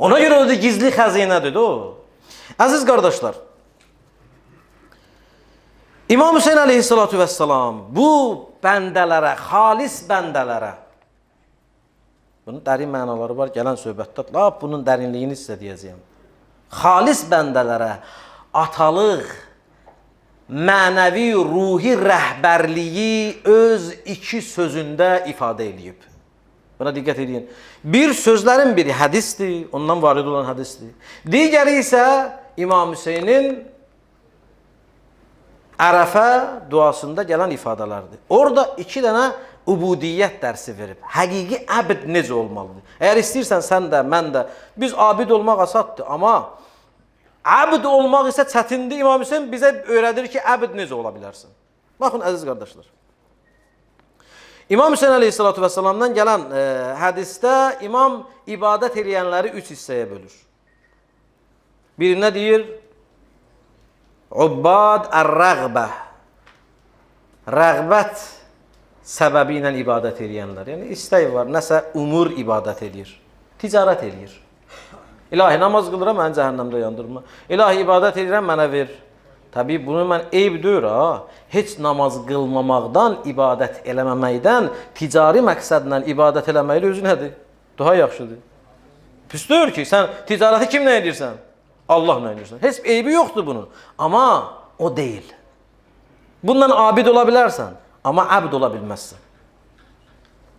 Ona görə o da gizli xəzinədir o. Əziz qardaşlar, İmam Hüseyin aleyhissalatu vesselam bu bəndələrə, xalis bəndələrə, bunun dərin mənaları var, gələn söhbətdə, bunun dərinliyini sizə deyəcəyəm. Xalis bəndələrə atalıq, mənəvi, ruhi rəhbərliyi öz iki sözündə ifadə edib. Buna diqqət edin. Bir sözlərin biri hədisdir, ondan varid olan hədisdir. Digəri isə İmam Hüseynin Ərəfə duasında gələn ifadələrdir. Orada iki dənə ubudiyyət dərsi verib. Həqiqi əbd necə olmalıdır? Əgər istəyirsən sən də, mən də, biz abid olmaq asaddır, amma əbd olmaq isə çətindir. İmam Hüseyin bizə öyrədir ki, əbd necə ola bilərsin? Baxın, əziz qardaşlar. İmam Hüseyin aleyhissalatu vesselamdan gələn hədisdə imam ibadət edənləri 3 hissəyə bölür. Birinə deyir, Ubbad ər-rəğbə. Rəğbət səbəbi ilə ibadət edənlər. Yəni, istək var, nəsə umur ibadət edir. Ticarət edir. İlahi, namaz qılıram, məni cəhənnəmdə yandırma. İlahi, ibadət edirəm, mənə ver. Təbii bunu mən eyb deyir ha. Heç namaz qılmamaqdan, ibadət eləməməkdən, ticari məqsədlə ibadət eləməklə özü nədir? Daha yaxşıdır. Pis deyir ki, sən ticarəti kimlə edirsən? Allahla edirsən. Heç eybi yoxdur bunun. Amma o deyil. Bundan abid ola bilərsən, amma abd ola bilməzsən.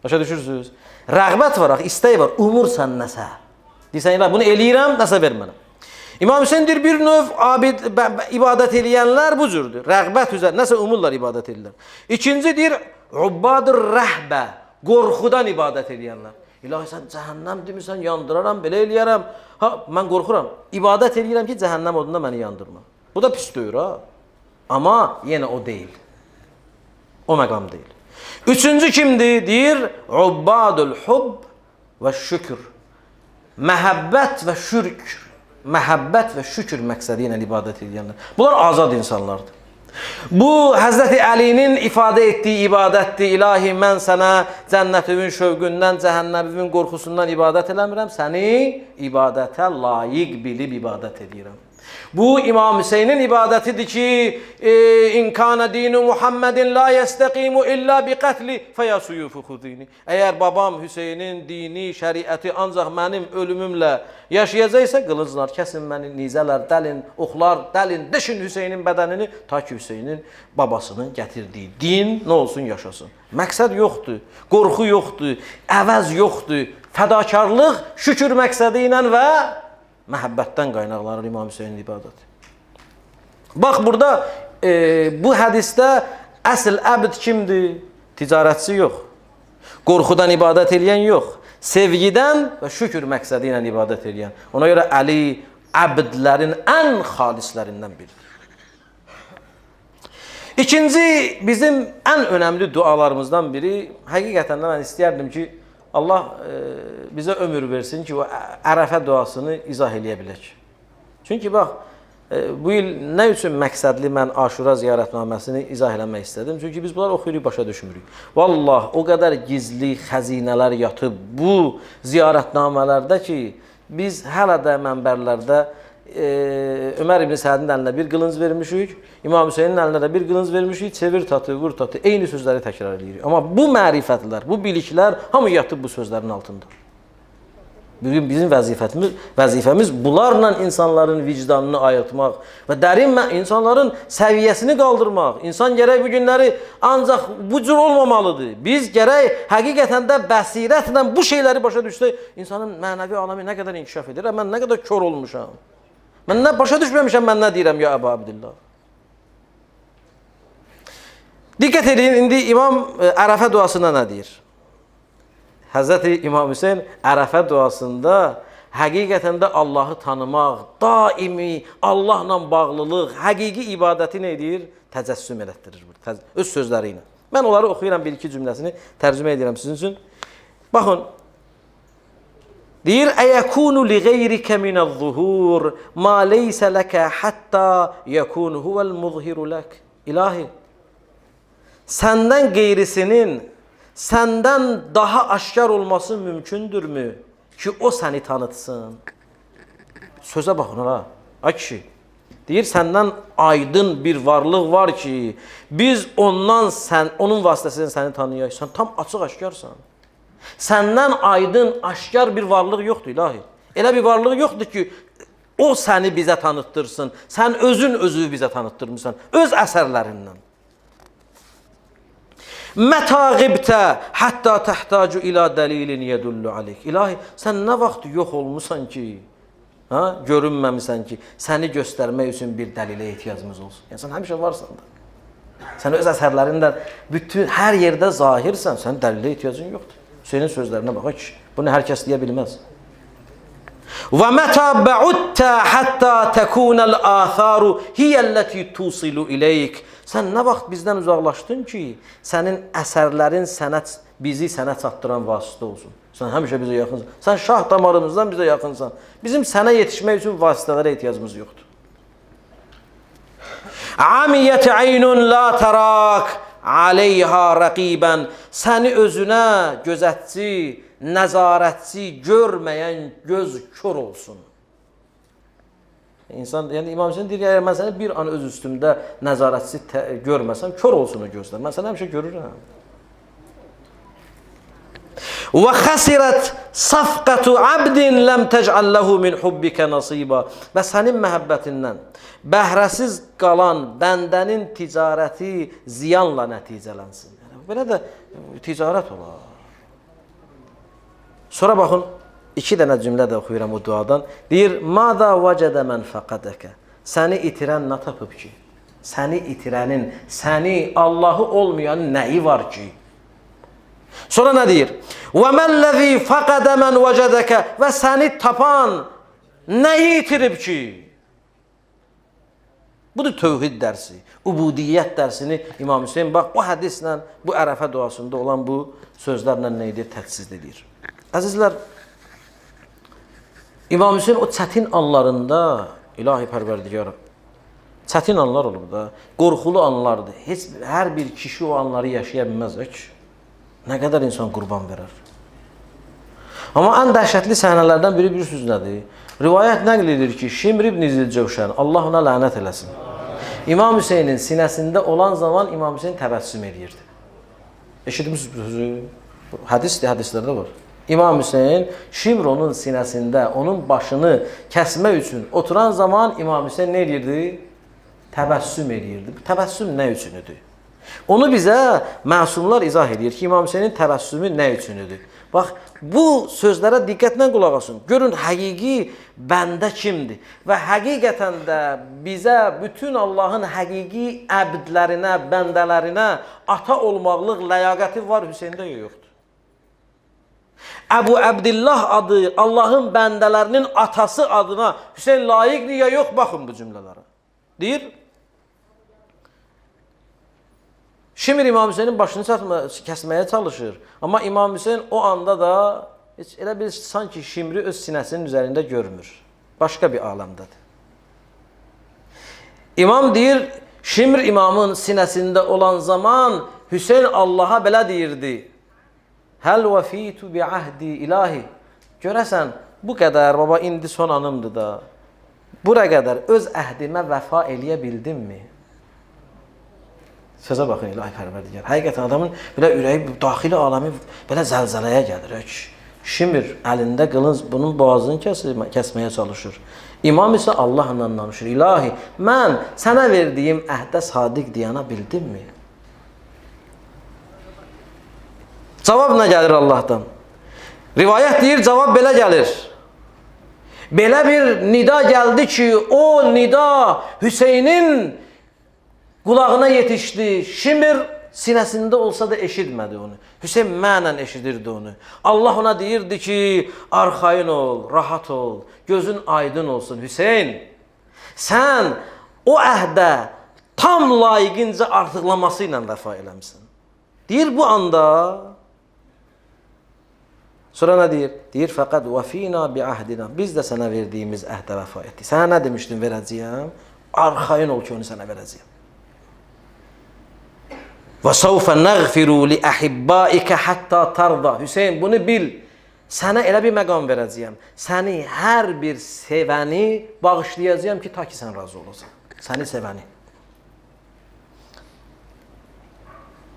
Başa düşürsünüz? Rəğbət var, istək var, umursan nəsə. Deyirsən, bunu eləyirəm, nəsə vermənəm. İmam Hüseyin deyir, bir növ ibadət eləyənlər bu cürdür. Rəğbət üzər, nəsə umurlar ibadət eləyirlər. İkinci deyir, ubbadır rəhbə, qorxudan ibadət eləyənlər. İlahi, sən cəhənnəm demirsən, yandıraram, belə eləyərəm. Ha, mən qorxuram. İbadət eləyirəm ki, cəhənnəm odunda məni yandırma. Bu da pis deyir, ha. Amma yenə o deyil. O məqam deyil. Üçüncü kimdir? Deyir, ubbadul hubb və şükür. Məhəbbət və şükür. Məhəbbət və şükür məqsədi ilə ibadət edənlər. Bunlar azad insanlardır. Bu, Həzrəti Əlinin ifadə etdiyi ibadətdir. İlahi, mən sənə cənnətimin şövqündən, cəhənnəmimin qorxusundan ibadət eləmirəm. Səni ibadətə layiq bilib ibadət edirəm. Bu, İmam Hüseynin ibadətidir ki, İnkana dinu Muhammedin la yestəqimu illa bi qətli fəyasuyufu xudini. Əgər babam Hüseynin dini, şəriəti ancaq mənim ölümümlə yaşayacaqsa, qılınclar kəsin məni, nizələr dəlin, oxlar dəlin, deşin Hüseynin bədənini, ta ki Hüseynin babasının gətirdiyi din nə olsun, yaşasın. Məqsəd yoxdur, qorxu yoxdur, əvəz yoxdur, fədakarlıq şükür məqsədi ilə və məhəbbətdən qaynaqlanır İmam Hüseynin ibadəti. Bax, burada bu hədisdə əsl əbd kimdir? Ticarətçi yox. Qorxudan ibadət eləyən yox. Sevgidən və şükür məqsədi ilə ibadət eləyən. Ona görə Əli əbdlərin ən xalislərindən biridir. İkinci, bizim ən önəmli dualarımızdan biri, həqiqətən də mən istəyərdim ki, Allah bizə ömür versin ki, o Ərəfə duasını izah eləyə bilək. Çünki bax, bu il nə üçün məqsədli mən Aşura ziyarətnaməsini izah eləmək istədim? Çünki biz bunları oxuyuruq, başa düşmürük. Vallah, o qədər gizli xəzinələr yatıb bu ziyarətnamələrdə ki, biz hələ də mənbərlərdə Ömər ibn Sədin əlinə bir qılınc vermişik, İmam Hüseynin əlinə də bir qılınc vermişik, çevir tatı, vur tatı, eyni sözləri təkrar edirik. Amma bu mərifətlər, bu biliklər hamı yatıb bu sözlərin altında. Bugün bizim vəzifəmiz bunlarla insanların vicdanını ayıltmaq və dərin insanların səviyyəsini qaldırmaq. İnsan gərək bu günləri ancaq bu cür olmamalıdır. Biz gərək həqiqətən də bəsirətlə bu şeyləri başa düşsək, insanın mənəvi aləmi nə qədər inkişaf edir, mən nə qədər kör olmuşam. Mən nə başa düşməmişəm, mən nə deyirəm ya Əbu Abdillah. Diqqət edin, indi İmam Ərəfə duasında nə deyir? Həzrəti İmam Hüseyin Ərəfə duasında həqiqətən də Allahı tanımaq, daimi Allahla bağlılıq, həqiqi ibadəti nə edir? Təcəssüm elətdirir. Öz sözləri ilə. Mən onları oxuyuram, bir-iki cümləsini tərcümə edirəm sizin üçün. Baxın. Deyir, əyəkunu li qeyrikə minəz-zuhur ma leysə ləkə həttə yəkunu huvəl muzhiru lək. İlahi, səndən qeyrisinin səndən daha aşkar olması mümkündürmü ki, o səni tanıtsın? Sözə baxın, ha. Ay kişi, deyir, səndən aydın bir varlıq var ki, biz ondan, onun vasitəsindən səni tanıyaq. Sən tam açıq aşkarsan. Səndən aydın, aşkar bir varlıq yoxdur, ilahi. Elə bir varlıq yoxdur ki, o səni bizə tanıttırsın. Sən özün özü bizə tanıttırmısan, öz əsərlərindən. Mətə qibtə həttə təhtacu ilə dəlilin yədullu aleyk. İlahi, sən nə vaxt yox olmusan ki, görünməmisən ki, səni göstərmək üçün bir dəlilə ehtiyacımız olsun. Yəni, sən həmişə varsan da. Sən öz əsərlərində bütün, hər yerdə zahirsən, sən dəlilə ehtiyacın yoxdur. Hüseynin sözlərinə bax, ki, bunu hər kəs deyə bilməz. Və mətə bəuttə həttə təkунəl āthāru hiyəlləti tusilu iləyik. Sən nə vaxt bizdən uzaqlaşdın ki, sənin əsərlərin bizi sənə çatdıran vasitə olsun. Sən həmişə bizə yaxınsan. Sən şah damarımızdan bizə yaxınsan. Bizim sənə yetişmək üçün vasitələrə ehtiyacımız yoxdur. Amiyyət əynun la tərak aleyha rəqibən. Səni özünə gözətçi, nəzarətçi görməyən göz kör olsun. İnsan, yəni İmam Hüseyin deyir, əgər mən səni bir an öz üstümdə nəzarətçi görməsəm, kör olsun o gözlər. Mən səni həmişə görürəm. Və xəsirət safqatu abdin ləm təc'al ləhu min hubbikə nasiba. Və sənin məhəbbətindən bəhrəsiz qalan bəndənin ticarəti ziyanla nəticələnsin. Belə də ticarət olar. Sonra baxın, 2 dənə cümlə də oxuyuram o duadan. Deyir, Mada vəcədə mən fəqədəkə. Səni itirən nə tapıb ki? Səni itirənin, səni Allahı olmayanın nəyi var ki? Sonra nə deyir? Və məlləzi fəqədə mən vəcədəkə. Və səni tapan nəyi itirib ki? Budur tövhid dərsi, ubudiyyət dərsini İmam Hüseyin bax, bu hədislə, bu ərəfə duasında olan bu sözlərlə nə edir? Təqsiz edir. Əzizlər, İmam Hüseyin o çətin anlarında, ilahi pərverdigar, çətin anlar olub da, qorxulu anlardır. Hər bir kişi o anları yaşaya bilməz. Nə qədər insan qurban verər. Amma ən dəhşətli səhnələrdən biri bilirsiniz nədir? Rivayət nəql edir ki, Şimr ibn Zilcəvşən, Allah ona lənət eləsin. İmam Hüseynin sinəsində olan zaman İmam Hüseyin təbəssüm edirdi. Eşitmişsiniz? Hədislərdə var. İmam Hüseyin, Şimr onun sinəsində, onun başını kəsmək üçün oturan zaman İmam Hüseyin nə edirdi? Təbəssüm edirdi. Təbəssüm nə üçündür? Onu bizə məsumlar izah edir ki, İmam Hüseynin təbəssümü nə üçündür? Bax, bu sözlərə diqqətlə qulaq asın. Görün, həqiqi bəndə kimdir? Və həqiqətən də bizə bütün Allahın həqiqi əbdlərinə, bəndələrinə ata olmaqlıq ləyaqəti var, Hüseyndə yoxdur. Əbu Əbdillah adı Allahın bəndələrinin atası adına Hüseyin layiqdir ya yox? Baxın bu cümlələrə. Deyir, Şimr İmam Hüseynin başını kəsməyə çalışır. Amma İmam Hüseyin o anda da elə bir sanki Şimri öz sinəsinin üzərində görmür. Başqa bir aləmdədir. İmam deyir, Şimr İmamın sinəsində olan zaman Hüseyin Allaha belə deyirdi. Həl vəfitu bi əhdi ilahi. Görəsən, bu qədər, baba, indi son anımdır da. Bura qədər öz əhdimə vəfa eləyə bildimmi? Sözə baxın, ilahi pərverdigar. Həqiqətən adamın belə ürəyi, daxili aləmi belə zəlzələyə gəlir. Şimr əlində qılınc bunun boğazını kəsməyə çalışır. İmam isə Allahla danışır. İlahi, mən sənə verdiyim əhdə sadiq deyana bildimmi? Cavab nə gəlir Allahdan? Rivayət deyir, cavab belə gəlir. Belə bir nida gəldi ki, o nida Hüseynin qulağına yetişdi. Şimr sinəsində olsa da eşitmədi onu. Hüseyin mənən eşidirdi onu. Allah ona deyirdi ki, arxayın ol, rahat ol, gözün aydın olsun. Hüseyin, sən o əhdə tam layiqincə artıqlaması ilə vəfa eləmişsin. Deyir bu anda, sonra nə deyir? Deyir, fəqəd vəfina bi əhdina. Biz də sənə verdiyimiz əhdə vəfa etdik. Sənə nə demişdim verəcəyəm? Arxayın ol ki, onu sənə verəcəyəm. Və səvfə nəğfiru li əhibbaikə hətta tarda. Hüseyin, bunu bil, sənə elə bir məqam verəcəyəm. Səni hər bir sevəni bağışlayacağım ki, ta ki sən razı olasan. Səni sevəni.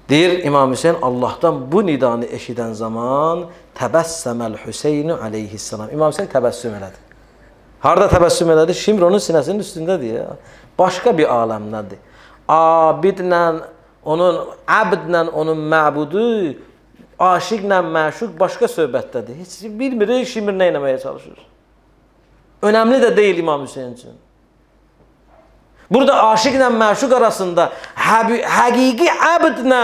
Deyir İmam Hüseyin, Allahdan bu nidanı eşidən zaman təbəssəməl Hüseyni aleyhissalam. İmam Hüseyin təbəssüm elədi. Harada təbəssüm elədi? Şimr onun sinəsinin üstündədir ya. Başqa bir aləmdədir. Abidlə, onun əbdlə, onun məbudu, aşiqlə məşuq başqa söhbətdədir. Heç bilmir, Şimr nə eləməyə çalışır. Önəmli də deyil İmam Hüseyin üçün. Burada aşiqlə məşuq arasında həqiqi əbdlə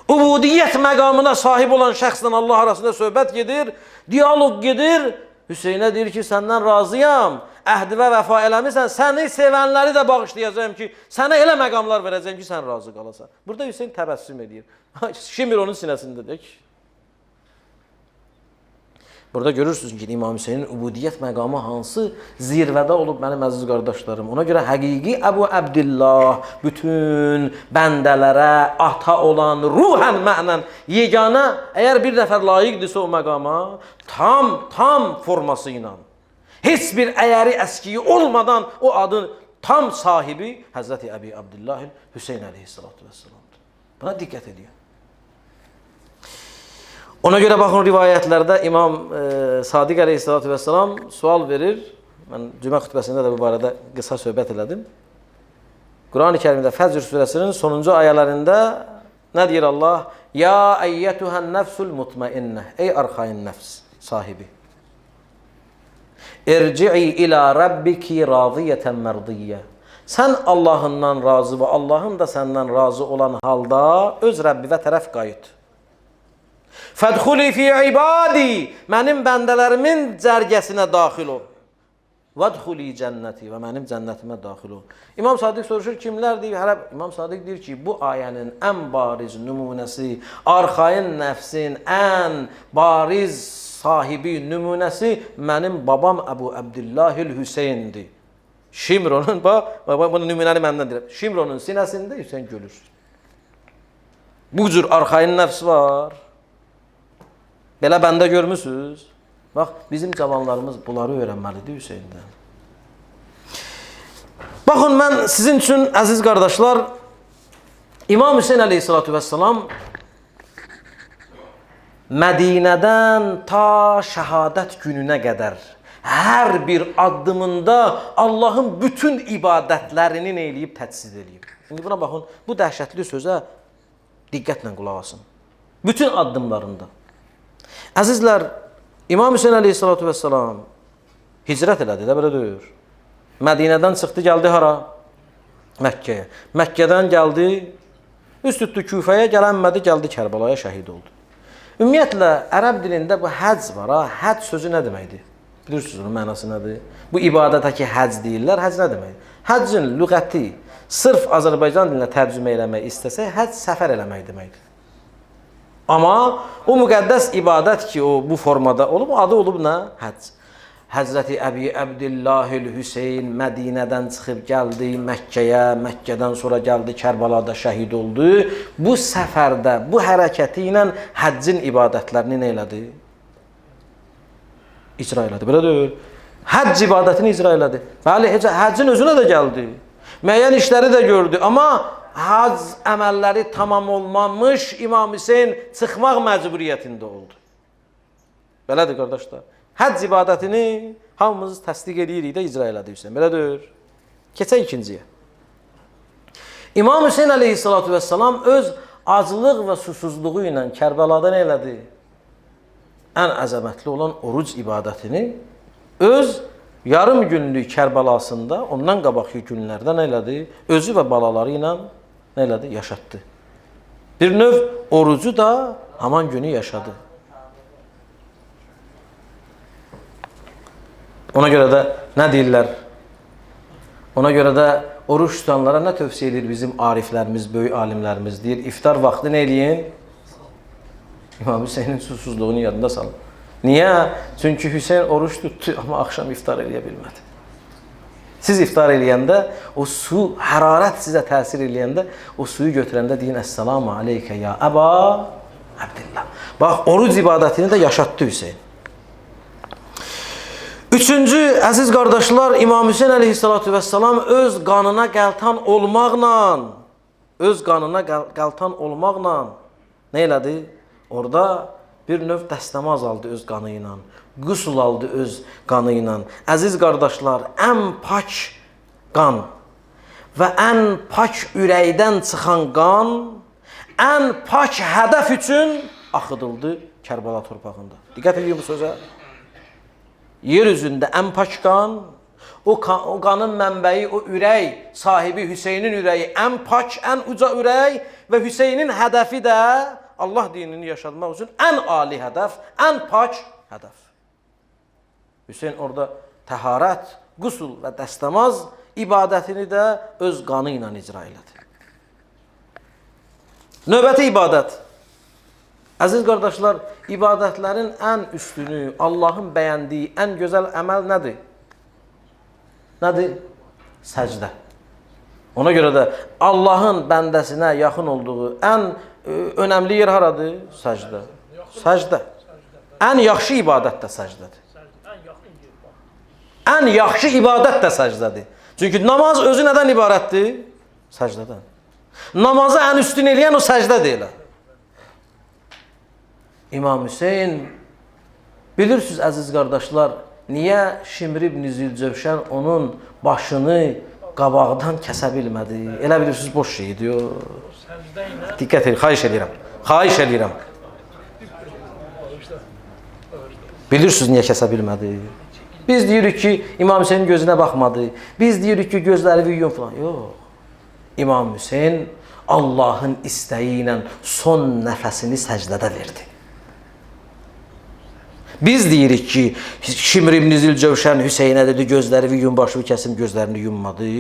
ubudiyyət məqamına sahib olan şəxslə Allah arasında söhbət gedir, diyalog gedir. Hüseynə deyir ki, səndən razıyam, əhdivə vəfa eləmirsən, səni sevənləri də bağışlayacağım ki, sənə elə məqamlar verəcəyim ki, sən razı qalasan. Burada Hüseyin təbəssüm edir. Şimr onun sinəsindədir. Burada görürsünüz ki, İmam Hüseynin ubudiyyət məqamı hansı zirvədə olub mənim əziz qardaşlarım. Ona görə həqiqi Əbu Əbdillah bütün bəndələrə ata olan ruhən mənən yeganə, əgər bir nəfər layiqdirsə o məqama tam forması ilə, Heç bir əyəri əskiyi olmadan o adın tam sahibi Həzrəti Əbi Abdullah Hüseyn əleyhissalatu vesselam'dır. Buna diqqət edin. Ona görə baxın rivayətlərdə İmam Sadiq əleyhissalatu vesselam sual verir. Mən cümə xutbəsində də bu barədə qısa söhbət elədim. Quran-ı Kərimdə Fəcr surəsinin sonuncu ayələrində nə deyir Allah? Ya əyyətuhən nəfsul mutmainnə. Ey arxayın nəfs sahibi. İrci'i ilə rabbiki radiyətən mərdiyyə. Sən Allahından razı və Allahın da səndən razı olan halda öz Rəbbivə tərəf qayıt. Fədxuli fi ibadi. Mənim bəndələrimin cərgəsinə daxil ol. Vədxuli cənnəti və mənim cənnətimə daxil ol. İmam Sadiq soruşur, kimlərdir? İmam Sadiq deyir ki, bu ayənin ən bariz nümunəsi, arxayın nəfsin ən bariz sahibi nümunəsi mənim babam Əbu Abdillahil Hüseyndir. Şimronun, bunu nümunəni məndən deyirəm. Şimronun sinəsində Hüseyn gülür. Bu cür arxayın nəfs var. Belə bəndə görmüsünüz. Bax, bizim cavanlarımız bunları öyrənməlidir Hüseyndən. Baxın, mən sizin üçün, əziz qardaşlar, İmam Hüseyn əleyhissalatu vesselam Mədinədən ta şəhadət gününə qədər hər bir addımında Allahın bütün ibadətlərini eləyib, təcsid eləyib. Şimdi buna baxın, bu dəhşətli sözə diqqətlə qulaq asın. Bütün addımlarında. Əzizlər, İmam Hüseyn əleyhissalatu vesselam hicrət elədi, də belə deyir. Mədinədən çıxdı, gəldi hara? Məkkəyə. Məkkədən gəldi, üst tutdu Küfəyə, gələnmədi, gəldi Kərbalaya, şəhid oldu. Ümumiyyətlə, ərəb dilində bu həc var, ha? Həc sözü nə deməkdir? Bilirsiniz onun mənası nədir? Bu ibadətə ki, həc deyirlər, həc nə deməkdir? Həccin lüğəti, sırf Azərbaycan dilinə tərcümə eləmək istəsə, həc səfər eləmək deməkdir. Amma o müqəddəs ibadət ki, o bu formada olub, adı olub nə? Həcc. Həzrəti Əbi Abdillahil Hüseyn Mədinədən çıxıb gəldi Məkkəyə, Məkkədən sonra gəldi Kərbalada şəhid oldu. Bu səfərdə, bu hərəkəti ilə həccin ibadətlərini nə elədi? İcra elədi. Belə deyil. Həcc ibadətini icra elədi. Bəli, həccin özünə də gəldi. Müəyyən işləri də gördü. Amma hac əməlləri tamam olmamış İmam Hüseyn çıxmaq məcburiyyətində oldu. Belədir qardaşlar. Həcc ibadətini hamımız təsdiq edirik də icra elədi Hüseyn. Belədir. Keçək ikinciyə. İmam Hüseyn əleyhissalatu vesselam öz aclıq və susuzluğu ilə Kərbəlada nə elədi? Ən əzəmətli olan oruc ibadətini öz yarım günlük Kərbəlasında ondan qabaqki günlərdə nə elədi? Özü və balaları ilə nə elədi? Yaşatdı. Bir növ orucu da haman günü yaşadı. Ona görə də nə deyirlər? Ona görə də oruç tutanlara nə tövsiyə edir bizim ariflərimiz, böyük alimlərimiz? Deyir, iftar vaxtı nə eləyin? İmam Hüseynin susuzluğunu yadında salın. Niyə? Çünki Hüseyn oruç tutdu, amma axşam iftar eləyə bilmədi. Siz iftar eləyəndə, o su, hərarət sizə təsir eləyəndə, o suyu götürəndə deyin, Əssalamu aleykə ya Əba Abdillah. Bax, oruc ibadətini də yaşatdı Hüseyn. Üçüncü, əziz qardaşlar, İmam Hüseyn əleyhissalatu vesselam öz qanına qəltan olmaqla nə elədi? Orada bir növ dəstəmaz aldı öz qanı ilə, qüsul aldı öz qanı ilə. Əziz qardaşlar, ən pak qan və ən pak ürəkdən çıxan qan, ən pak hədəf üçün axıdıldı Kərbəla torpağında. Diqqət edin bu sözə. Yer üzündə ən pak qan, o qanın mənbəyi, o ürək sahibi Hüseynin ürəyi ən pak, ən uca ürək və Hüseynin hədəfi də Allah dinini yaşatmaq üçün ən ali hədəf, ən pak hədəf. Hüseyn orada təharət, qüsul və dəstəmaz ibadətini də öz qanı ilə icra elədi. Növbəti ibadət. Əziz qardaşlar, ibadətlərin ən üstünü, Allahın bəyəndiyi ən gözəl əməl nədir? Nədir? Səcdə. Ona görə də Allahın bəndəsinə yaxın olduğu ən önəmli yer haradır? Səcdə. Səcdə. Ən yaxşı ibadət də səcdədir. Ən yaxşı ibadət də səcdədir. Çünki namaz özü nədən ibarətdir? Səcdədən. Namazı ən üstün eləyən o səcdə deyilə. İmam Hüseyin, bilirsiniz əziz qardaşlar, niyə Şimr ibn Zülcövşən onun başını qabaqdan kəsə bilmədi? Elə bilirsiniz, boş şey diyor. Diqqət edin, xahiş edirəm. Xahiş edirəm. Bilirsiniz niyə kəsə bilmədi? Biz deyirik ki, İmam Hüseynin gözünə baxmadı. Biz deyirik ki, gözləri yuyun falan. Yox. İmam Hüseyin Allahın istəyi ilə son nəfəsini səcdədə verdi. Biz deyirik ki, Şimr ibn Zülcövşən Hüseynə dedi, gözləri yuyun, başını kəsim, gözlərini yummadı.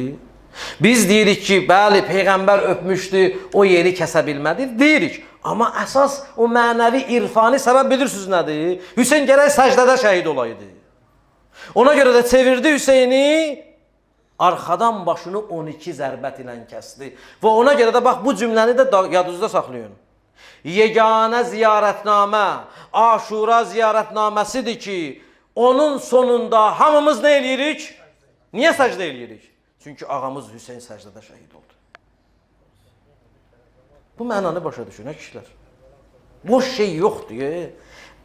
Biz deyirik ki, bəli, Peyğəmbər öpmüşdü, o yeri kəsə bilmədi, deyirik. Amma əsas o mənəvi, irfani səbəb bilirsiniz nədir? Hüseyn gərək səcdədə şəhid olaydı. Ona görə də çevirdi Hüseyni, arxadan başını 12 zərbət ilə kəsdi. Və ona görə də bax, bu cümləni də yadınızda saxlayın. Yeganə ziyarətnamə, Aşura ziyarətnaməsidir ki, onun sonunda hamımız nə eləyirik? Niyə səcdə eləyirik? Çünki ağamız Hüseyn səcdədə şəhid oldu. Bu mənanı başa düşün, kişilər. Boş şey yoxdur.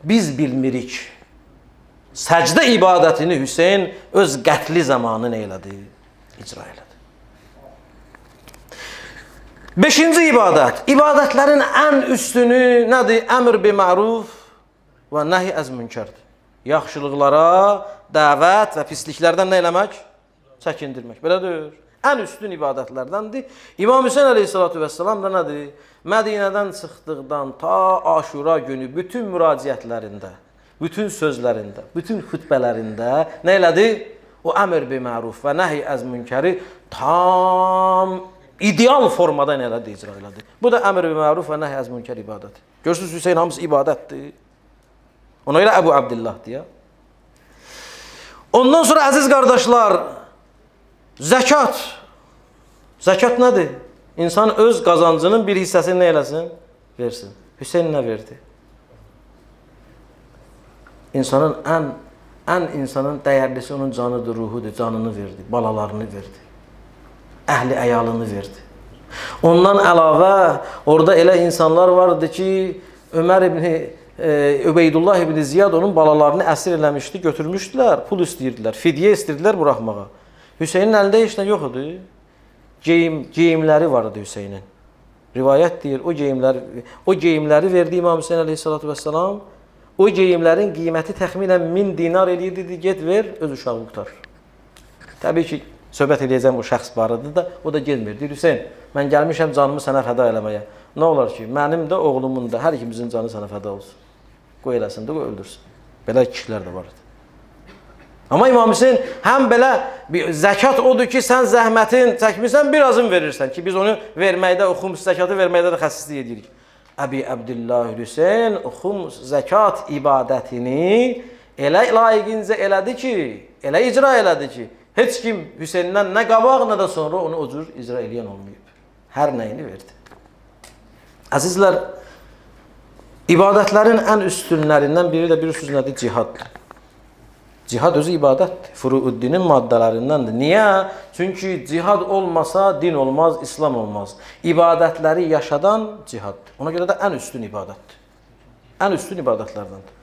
Biz bilmirik. Səcdə ibadətini Hüseyn öz qətli zamanı nə elədi? İcra elədi. 5-ci ibadət. İbadətlərin ən üstünü nədir? Əmr bi məruf və nəhi əz münkərdir. Yaxşılıqlara, dəvət və pisliklərdən nə eləmək? Çəkindirmək. Belədir. Ən üstün ibadətlərdəndir. İmam Hüseyn əleyhissalatu vəssalam da nədir? Mədinədən çıxdıqdan ta Aşura günü bütün müraciətlərində, bütün sözlərində, bütün xütbələrində nə elədi? O əmr bi məruf və nəhi əz münkəri tam ideal formada nə elədi? İcra elədi. Bu da əmr bi məruf və nəhi əz münkər ibadəti. Görürsünüz, Hüseyn hamısı ibadətdir. Ona görə Əbu Abdillahdır ya. Ondan sonra əziz qardaşlar, zəkat. Zəkat nədir? İnsan öz qazancının bir hissəsini nə eləsin? Versin. Hüseyn nə verdi? İnsanın insanın dəyərlisi onun canıdır, ruhudur, canını verdi, balalarını verdi, əhli əyalını verdi. Ondan əlavə orada elə insanlar vardı ki, Ömər ibn Übeydullah ibn Ziyad onun balalarını əsir eləmişdi, götürmüşdülər, pul istəyirdilər, fidyə istəyirdilər buraxmağa. Hüseynin əlində heç nə yox idi. Geyimləri var idi Hüseynin. Rivayət deyir, o geyimləri verdi İmam Hüseyin əleyhissalatu vəssalam. O geyimlərin qiyməti təxminən 1000 dinar eləyirdi, get ver, öz uşağı qutar. Təbii ki, söhbət eləyəcəm o şəxs barədə də, o da gelmir. Deyir, Hüseyin, mən gəlmişəm canımı sənə fəda eləməyə. Nə olar ki, mənim də, oğlumun da, hər ikimizin canı sənə fəda olsun. Qoy eləsin də, qoy öldürsün. Belə kişilər də var idi. Amma İmam Hüseyin həm belə zəkat odur ki, sən zəhmətin çəkmirsən, birazını verirsən ki, biz onu verməkdə, o xums zəkatı verməkdə də xəssislik edirik. Əbi Əbdillah Hüseyin xums zəkat ibadətini elə layiqincə elədi ki, elə icra elədi ki, heç kim Hüseynindən nə qabaq, nə də sonra onu o cür icra eləyən olmayıb. Hər nəyini verdi. Əzizlər, ibadətlərin ən üstünlərindən biri də bilirsiniz nədir? Cihaddır. Cihad özü ibadətdir. Furuuddinin maddələrindəndir. Niyə? Çünki cihad olmasa din olmaz, İslam olmaz. İbadətləri yaşadan cihaddır. Ona görə də ən üstün ibadətdir. Ən üstün ibadətlərdəndir.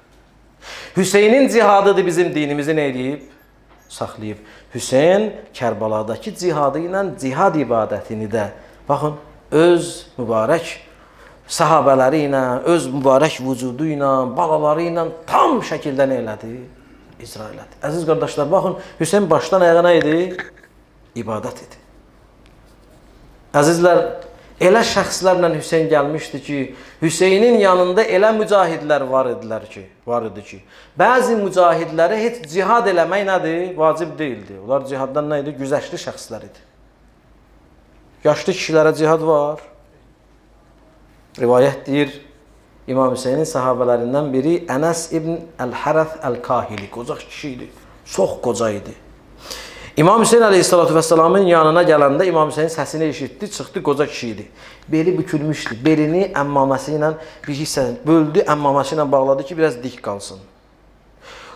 Hüseynin cihadıdır bizim dinimizi nə edib? Saxlayıb. Hüseyn Kərbaladakı cihadı ilə cihad ibadətini də, baxın, öz mübarək sahabələri ilə, öz mübarək vücudu ilə, balaları ilə tam şəkildə nə elədi? İcra elədi. Əziz qardaşlar, baxın, Hüseyn başdan ayağa nə idi? İbadət idi. Əzizlər, elə şəxslərlə Hüseyn gəlmişdi ki, Hüseynin yanında elə mücahidlər var idi ki, bəzi mücahidlərə heç cihad eləmək nədir? Vacib deyildi. Onlar cihaddan nə idi? Güzəştli şəxslər idi. Yaşlı kişilərə cihad var. Rivayət deyir, İmam Hüseynin sahabələrindən biri Ənəs ibn Əl-Hərəf Əl-Kahili, qoca kişi idi, çox qoca idi. İmam Hüseyin əleyhissalatu vəssalamın yanına gələndə İmam Hüseyin səsini eşitdi, çıxdı, qoca kişi idi. Beli bükülmüşdü, belini əmmaməsi ilə bir hissə böldü, əmmaməsi ilə bağladı ki, biraz dik qalsın.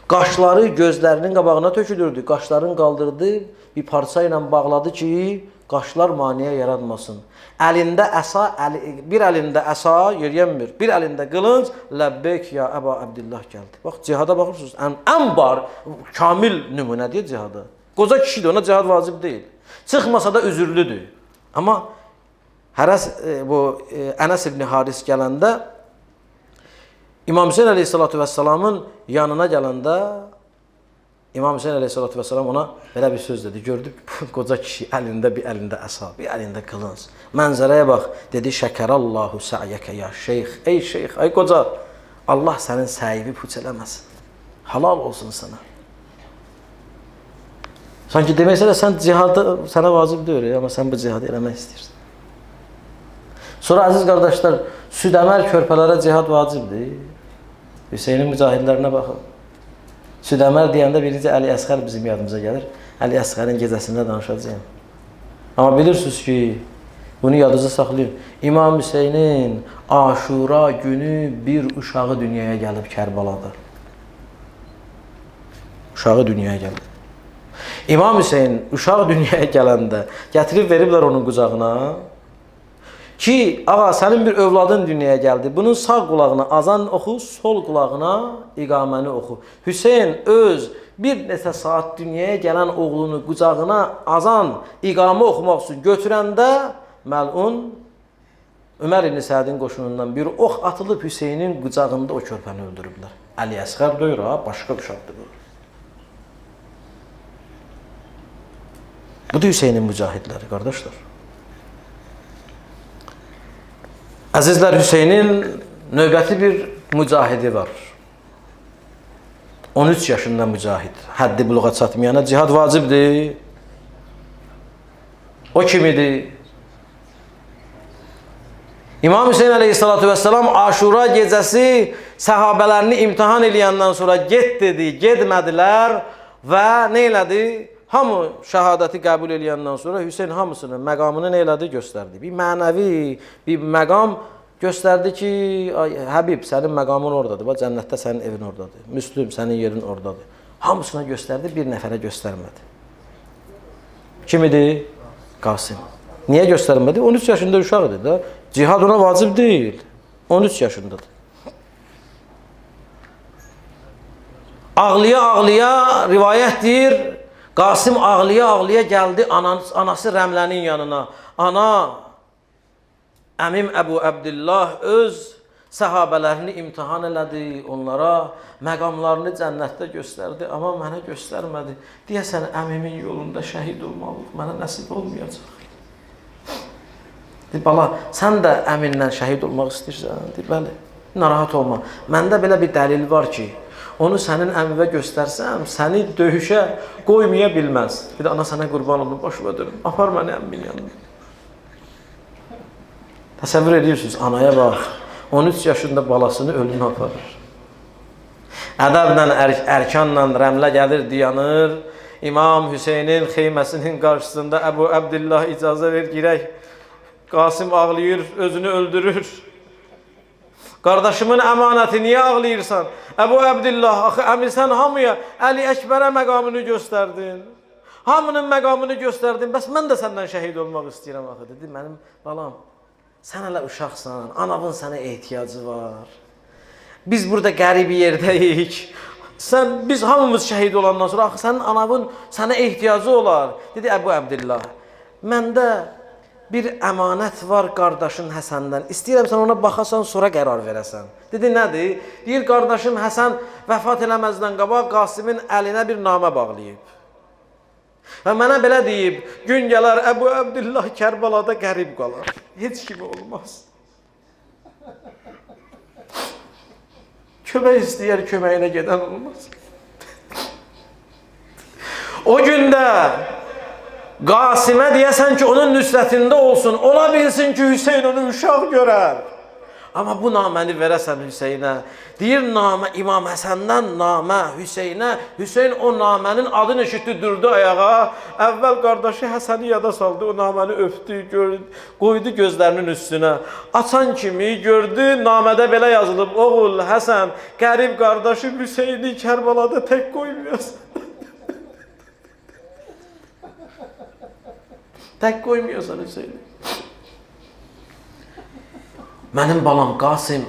Qaşları gözlərinin qabağına tökülürdü. Qaşların qaldırdı, bir parça ilə bağladı ki, qaşlar maneə yaratmasın. Əlində əsa, bir əlində əsa yeriyənmir, bir əlində qılınc, ləbbeyk ya Əba Əbdillah gəldi. Bax, cihada baxırsınız, ən bar, kamil nümunədir cihada. Qoca kişidir, ona cihad vacib deyil. Çıxmasa da üzürlüdür. Amma Ənəs ibn Haris gələndə, İmam Hüseyin əleyhissalatu vəssalamın yanına gələndə, İmam Hüseyin əleyhissalatu vəssalam ona belə bir söz dedi. Gördü, qoca kişi əlində bir əlində əsa, bir əlində qılınc. Mənzərəyə bax, dedi, şəkərallahu sə'yəkə ya şeyx. Ey şeyx, ay qoca, Allah sənin səyini puç eləməsin. Halal olsun sana. Sanki deməksə də sən cihadı sənə vacib deyil, amma sən bu cihadı eləmək istəyirsən. Sonra əziz qardaşlar, Südəmər körpələrə cihad vacibdir. Hüseynin mücahidlərinə baxın. Südəmər deyəndə birinci Əli Əsqər bizim yadımıza gəlir. Əli Əsqərin gecəsində danışacağım. Amma bilirsiniz ki, bunu yadınızda saxlayın. İmam Hüseynin Aşura günü bir uşağı dünyaya gəlib Kərbalada. Uşağı dünyaya gəlib. İmam Hüseyin uşaq dünyaya gələndə gətirib veriblər onun qucağına. Ki, ağa, sənin bir övladın dünyaya gəldi. Bunun sağ qulağına azan oxu, sol qulağına iqaməni oxu. Hüseyin öz bir neçə saat dünyaya gələn oğlunu qucağına azan iqamı oxumaq üçün götürəndə məlun Ömər ibn Sədin qoşunundan bir ox atılıb Hüseynin qucağında o körpəni öldürüblər. Əli Əsqər deyir, başqa uşaqdır bu. Bu da Hüseynin mücahidləri, qardaşlar. Əzizlər, Hüseynin növbəti bir mücahidi var. 13 yaşında mücahid. Həddi buluğa çatmayana cihad vacibdir. O kim idi? İmam Hüseyin əleyhissalatu vəssalam Aşura gecəsi səhabələrini imtihan eləyəndən sonra get dedi, getmədilər və nə elədi? Hamı şəhadəti qəbul eləyəndən sonra Hüseyin hamısının məqamını nə elədi? Göstərdi. Bir mənəvi, bir məqam göstərdi ki, Həbib, sənin məqamın oradadır, cənnətdə sənin evin oradadır, Müslüm, sənin yerin oradadır. Hamısına göstərdi, bir nəfərə göstərmədi. Kim idi? Qasim. Niyə göstərmədi? 13 yaşında uşaq idi da. Cihad ona vacib deyil. 13 yaşındadır. Ağlıya rivayət deyir, Qasim ağlıya gəldi anası Rəmlənin yanına. Ana, əmim Əbu Əbdillah öz səhabələrini imtihan elədi, onlara məqamlarını cənnətdə göstərdi, amma mənə göstərmədi. Deyəsən, əmimin yolunda şəhid olmalıyıq, mənə nəsib olmayacaq. Deyir, bala, sən də əminlə şəhid olmaq istəyirsən? Deyir, bəli, narahat olma. Məndə belə bir dəlil var ki, onu sənin əmivə göstərsəm, səni döyüşə qoymaya bilməz. Bir də ana sənə qurban olun, başıma dönüm. Apar məni əmmin yanına. Təsəvvür edirsiniz, anaya bax. 13 yaşında balasını ölümə aparır. Ədəblə, ərkanla Rəmlə gəlir, dayanır. İmam Hüseynin xeyməsinin qarşısında Əbu Əbdillah icazə ver, girək. Qasim ağlayır, özünü öldürür. Qardaşımın əmanəti, niyə ağlayırsan? Əbu Əbdillah, axı əmi sən hamıya Əli Əkbərə məqamını göstərdin. Hamının məqamını göstərdin, bəs mən də səndən şəhid olmaq istəyirəm axı. Dedi, mənim balam, sən hələ uşaqsan, anavın sənə ehtiyacı var. Biz burada qərib yerdəyik. Biz hamımız şəhid olandan sonra, axı sənin anavın sənə ehtiyacı olar. Dedi, Əbu Əbdillah, məndə bir əmanət var qardaşın Həsəndən. İstəyirəm sən ona baxasan, sonra qərar verəsən. Dedi, nədir? Deyir, qardaşım Həsən vəfat eləməzdən qabaq Qasimin əlinə bir namə bağlayıb. Və mənə belə deyib, gün gələr Əbu Əbdillah Kərbalada qərib qalar. Heç kimi olmaz. Kömək istəyər, köməyinə gedən olmaz. O gündə Qasimə deyəsən ki, onun nüsrətində olsun. Ola bilsin ki, Hüseyin onu uşaq görər. Amma bu naməni verəsən Hüseynə. Deyir namə İmam Həsəndən namə Hüseynə. Hüseyn o namənin adını eşitdi, durdu ayağa. Əvvəl qardaşı Həsəni yada saldı, o naməni öpdü, qoydu gözlərinin üstünə. Açan kimi gördü, namədə belə yazılıb: oğul Həsən, qərib qardaşı Hüseyni Kərbalada tək qoymuyorsun. Tək qoymuyorsan Hüseyni. Mənim balam Qasım,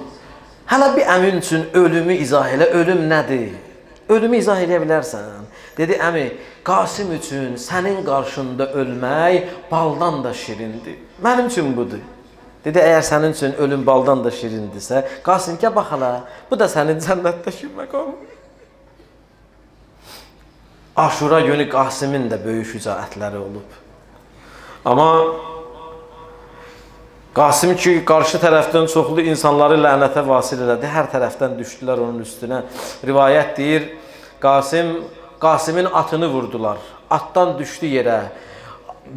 hələ bir əmin üçün ölümü izah elə, ölüm nədir? Ölümü izah edə bilərsən. Dedi, əmi, Qasım üçün sənin qarşında ölmək baldan da şirindir. Mənim üçün budur. Dedi, əgər sənin üçün ölüm baldan da şirindirsə, Qasım, gəl bax hala, bu da sənin cənnətdəki məqamın. Aşura günü Qasımın da böyük şücaətləri olub. Amma Qasım ki, qarşı tərəfdən çoxlu insanları lənətə vasil elədi. Hər tərəfdən düşdülər onun üstünə. Rivayət deyir, Qasımın atını vurdular. Atdan düşdü yerə.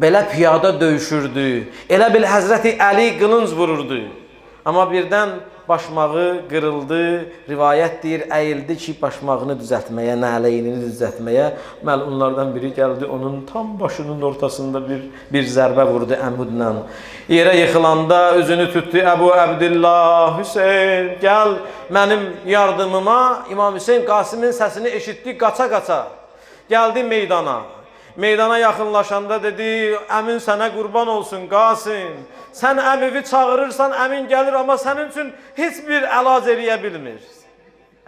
Belə piyada döyüşürdü. Elə bil Həzrəti Əli qılınc vururdu. Amma birdən başmağı qırıldı. Rivayət deyir, əyildi ki, başmağını düzəltməyə, nələynini düzəltməyə. Məlunlardan biri gəldi, onun tam başının ortasında bir zərbə vurdu əmudla. Yerə yıxılanda özünü tutdu, Əbu Əbdillah, Hüseyn, gəl mənim yardımıma. İmam Hüseyn Qasımın səsini eşitdi, qaça-qaça. Gəldi meydana. Meydana yaxınlaşanda dedi, əmin sənə qurban olsun Qasım. Sən əmivi çağırırsan, əmin gəlir, amma sənin üçün heç bir əlac eləyə bilmir.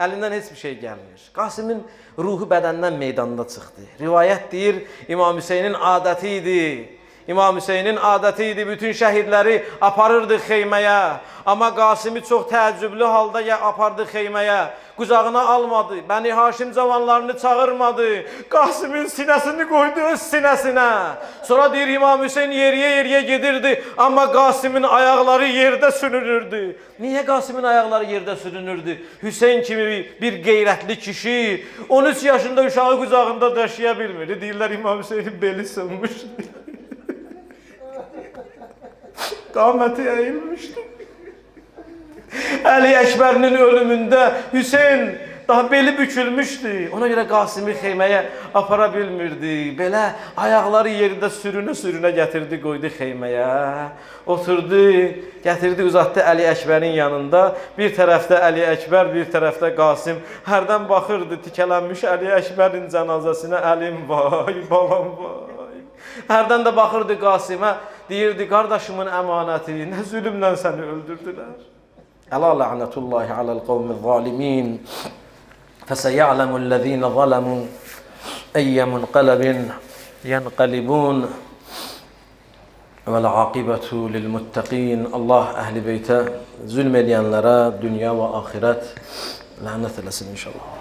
Əlindən heç bir şey gəlmir. Qasımın ruhu bədəndən meydanda çıxdı. Rivayət deyir, İmam Hüseynin adəti idi. İmam Hüseynin adəti idi, bütün şəhidləri aparırdı xeyməyə. Amma Qasımı çox təəccüblü halda apardı xeyməyə. Qucağına almadı, Bəni Haşim cavanlarını çağırmadı. Qasımın sinəsini qoydu öz sinəsinə. Sonra deyir, İmam Hüseyn yeriyə gedirdi, amma Qasımın ayaqları yerdə sürünürdü. Niyə Qasımın ayaqları yerdə sürünürdü? Hüseyn kimi bir qeyrətli kişi 13 yaşında uşağı qucağında daşıya bilmirdi. Deyirlər, İmam Hüseynin beli sınmışdı. Qaməti əyilmişdi. Əli Əkbərinin ölümündə Hüseyn daha beli bükülmüşdü. Ona görə Qasımı xeyməyə apara bilmirdi. Belə ayaqları yerində sürünə gətirdi, qoydu xeyməyə. Oturdu, gətirdi, uzatdı Əli Əkbərin yanında. Bir tərəfdə Əli Əkbər, bir tərəfdə Qasım. Hərdən baxırdı tikələnmiş Əli Əkbərin cənazəsinə, əlim vay, balam vay. Hərdən də baxırdı Qasımə, deyirdi, qardaşımın əmanəti, nə zülümlə səni öldürdülər. Əla la'natullahi aləl qavmi zalimin. فسيعلم الذين ظلموا أي منقلب ينقلبون والعاقبة للمتقين. Allah əhl-i beytə zülm edənlərə dünya və axirət lənət eləsin inşallah.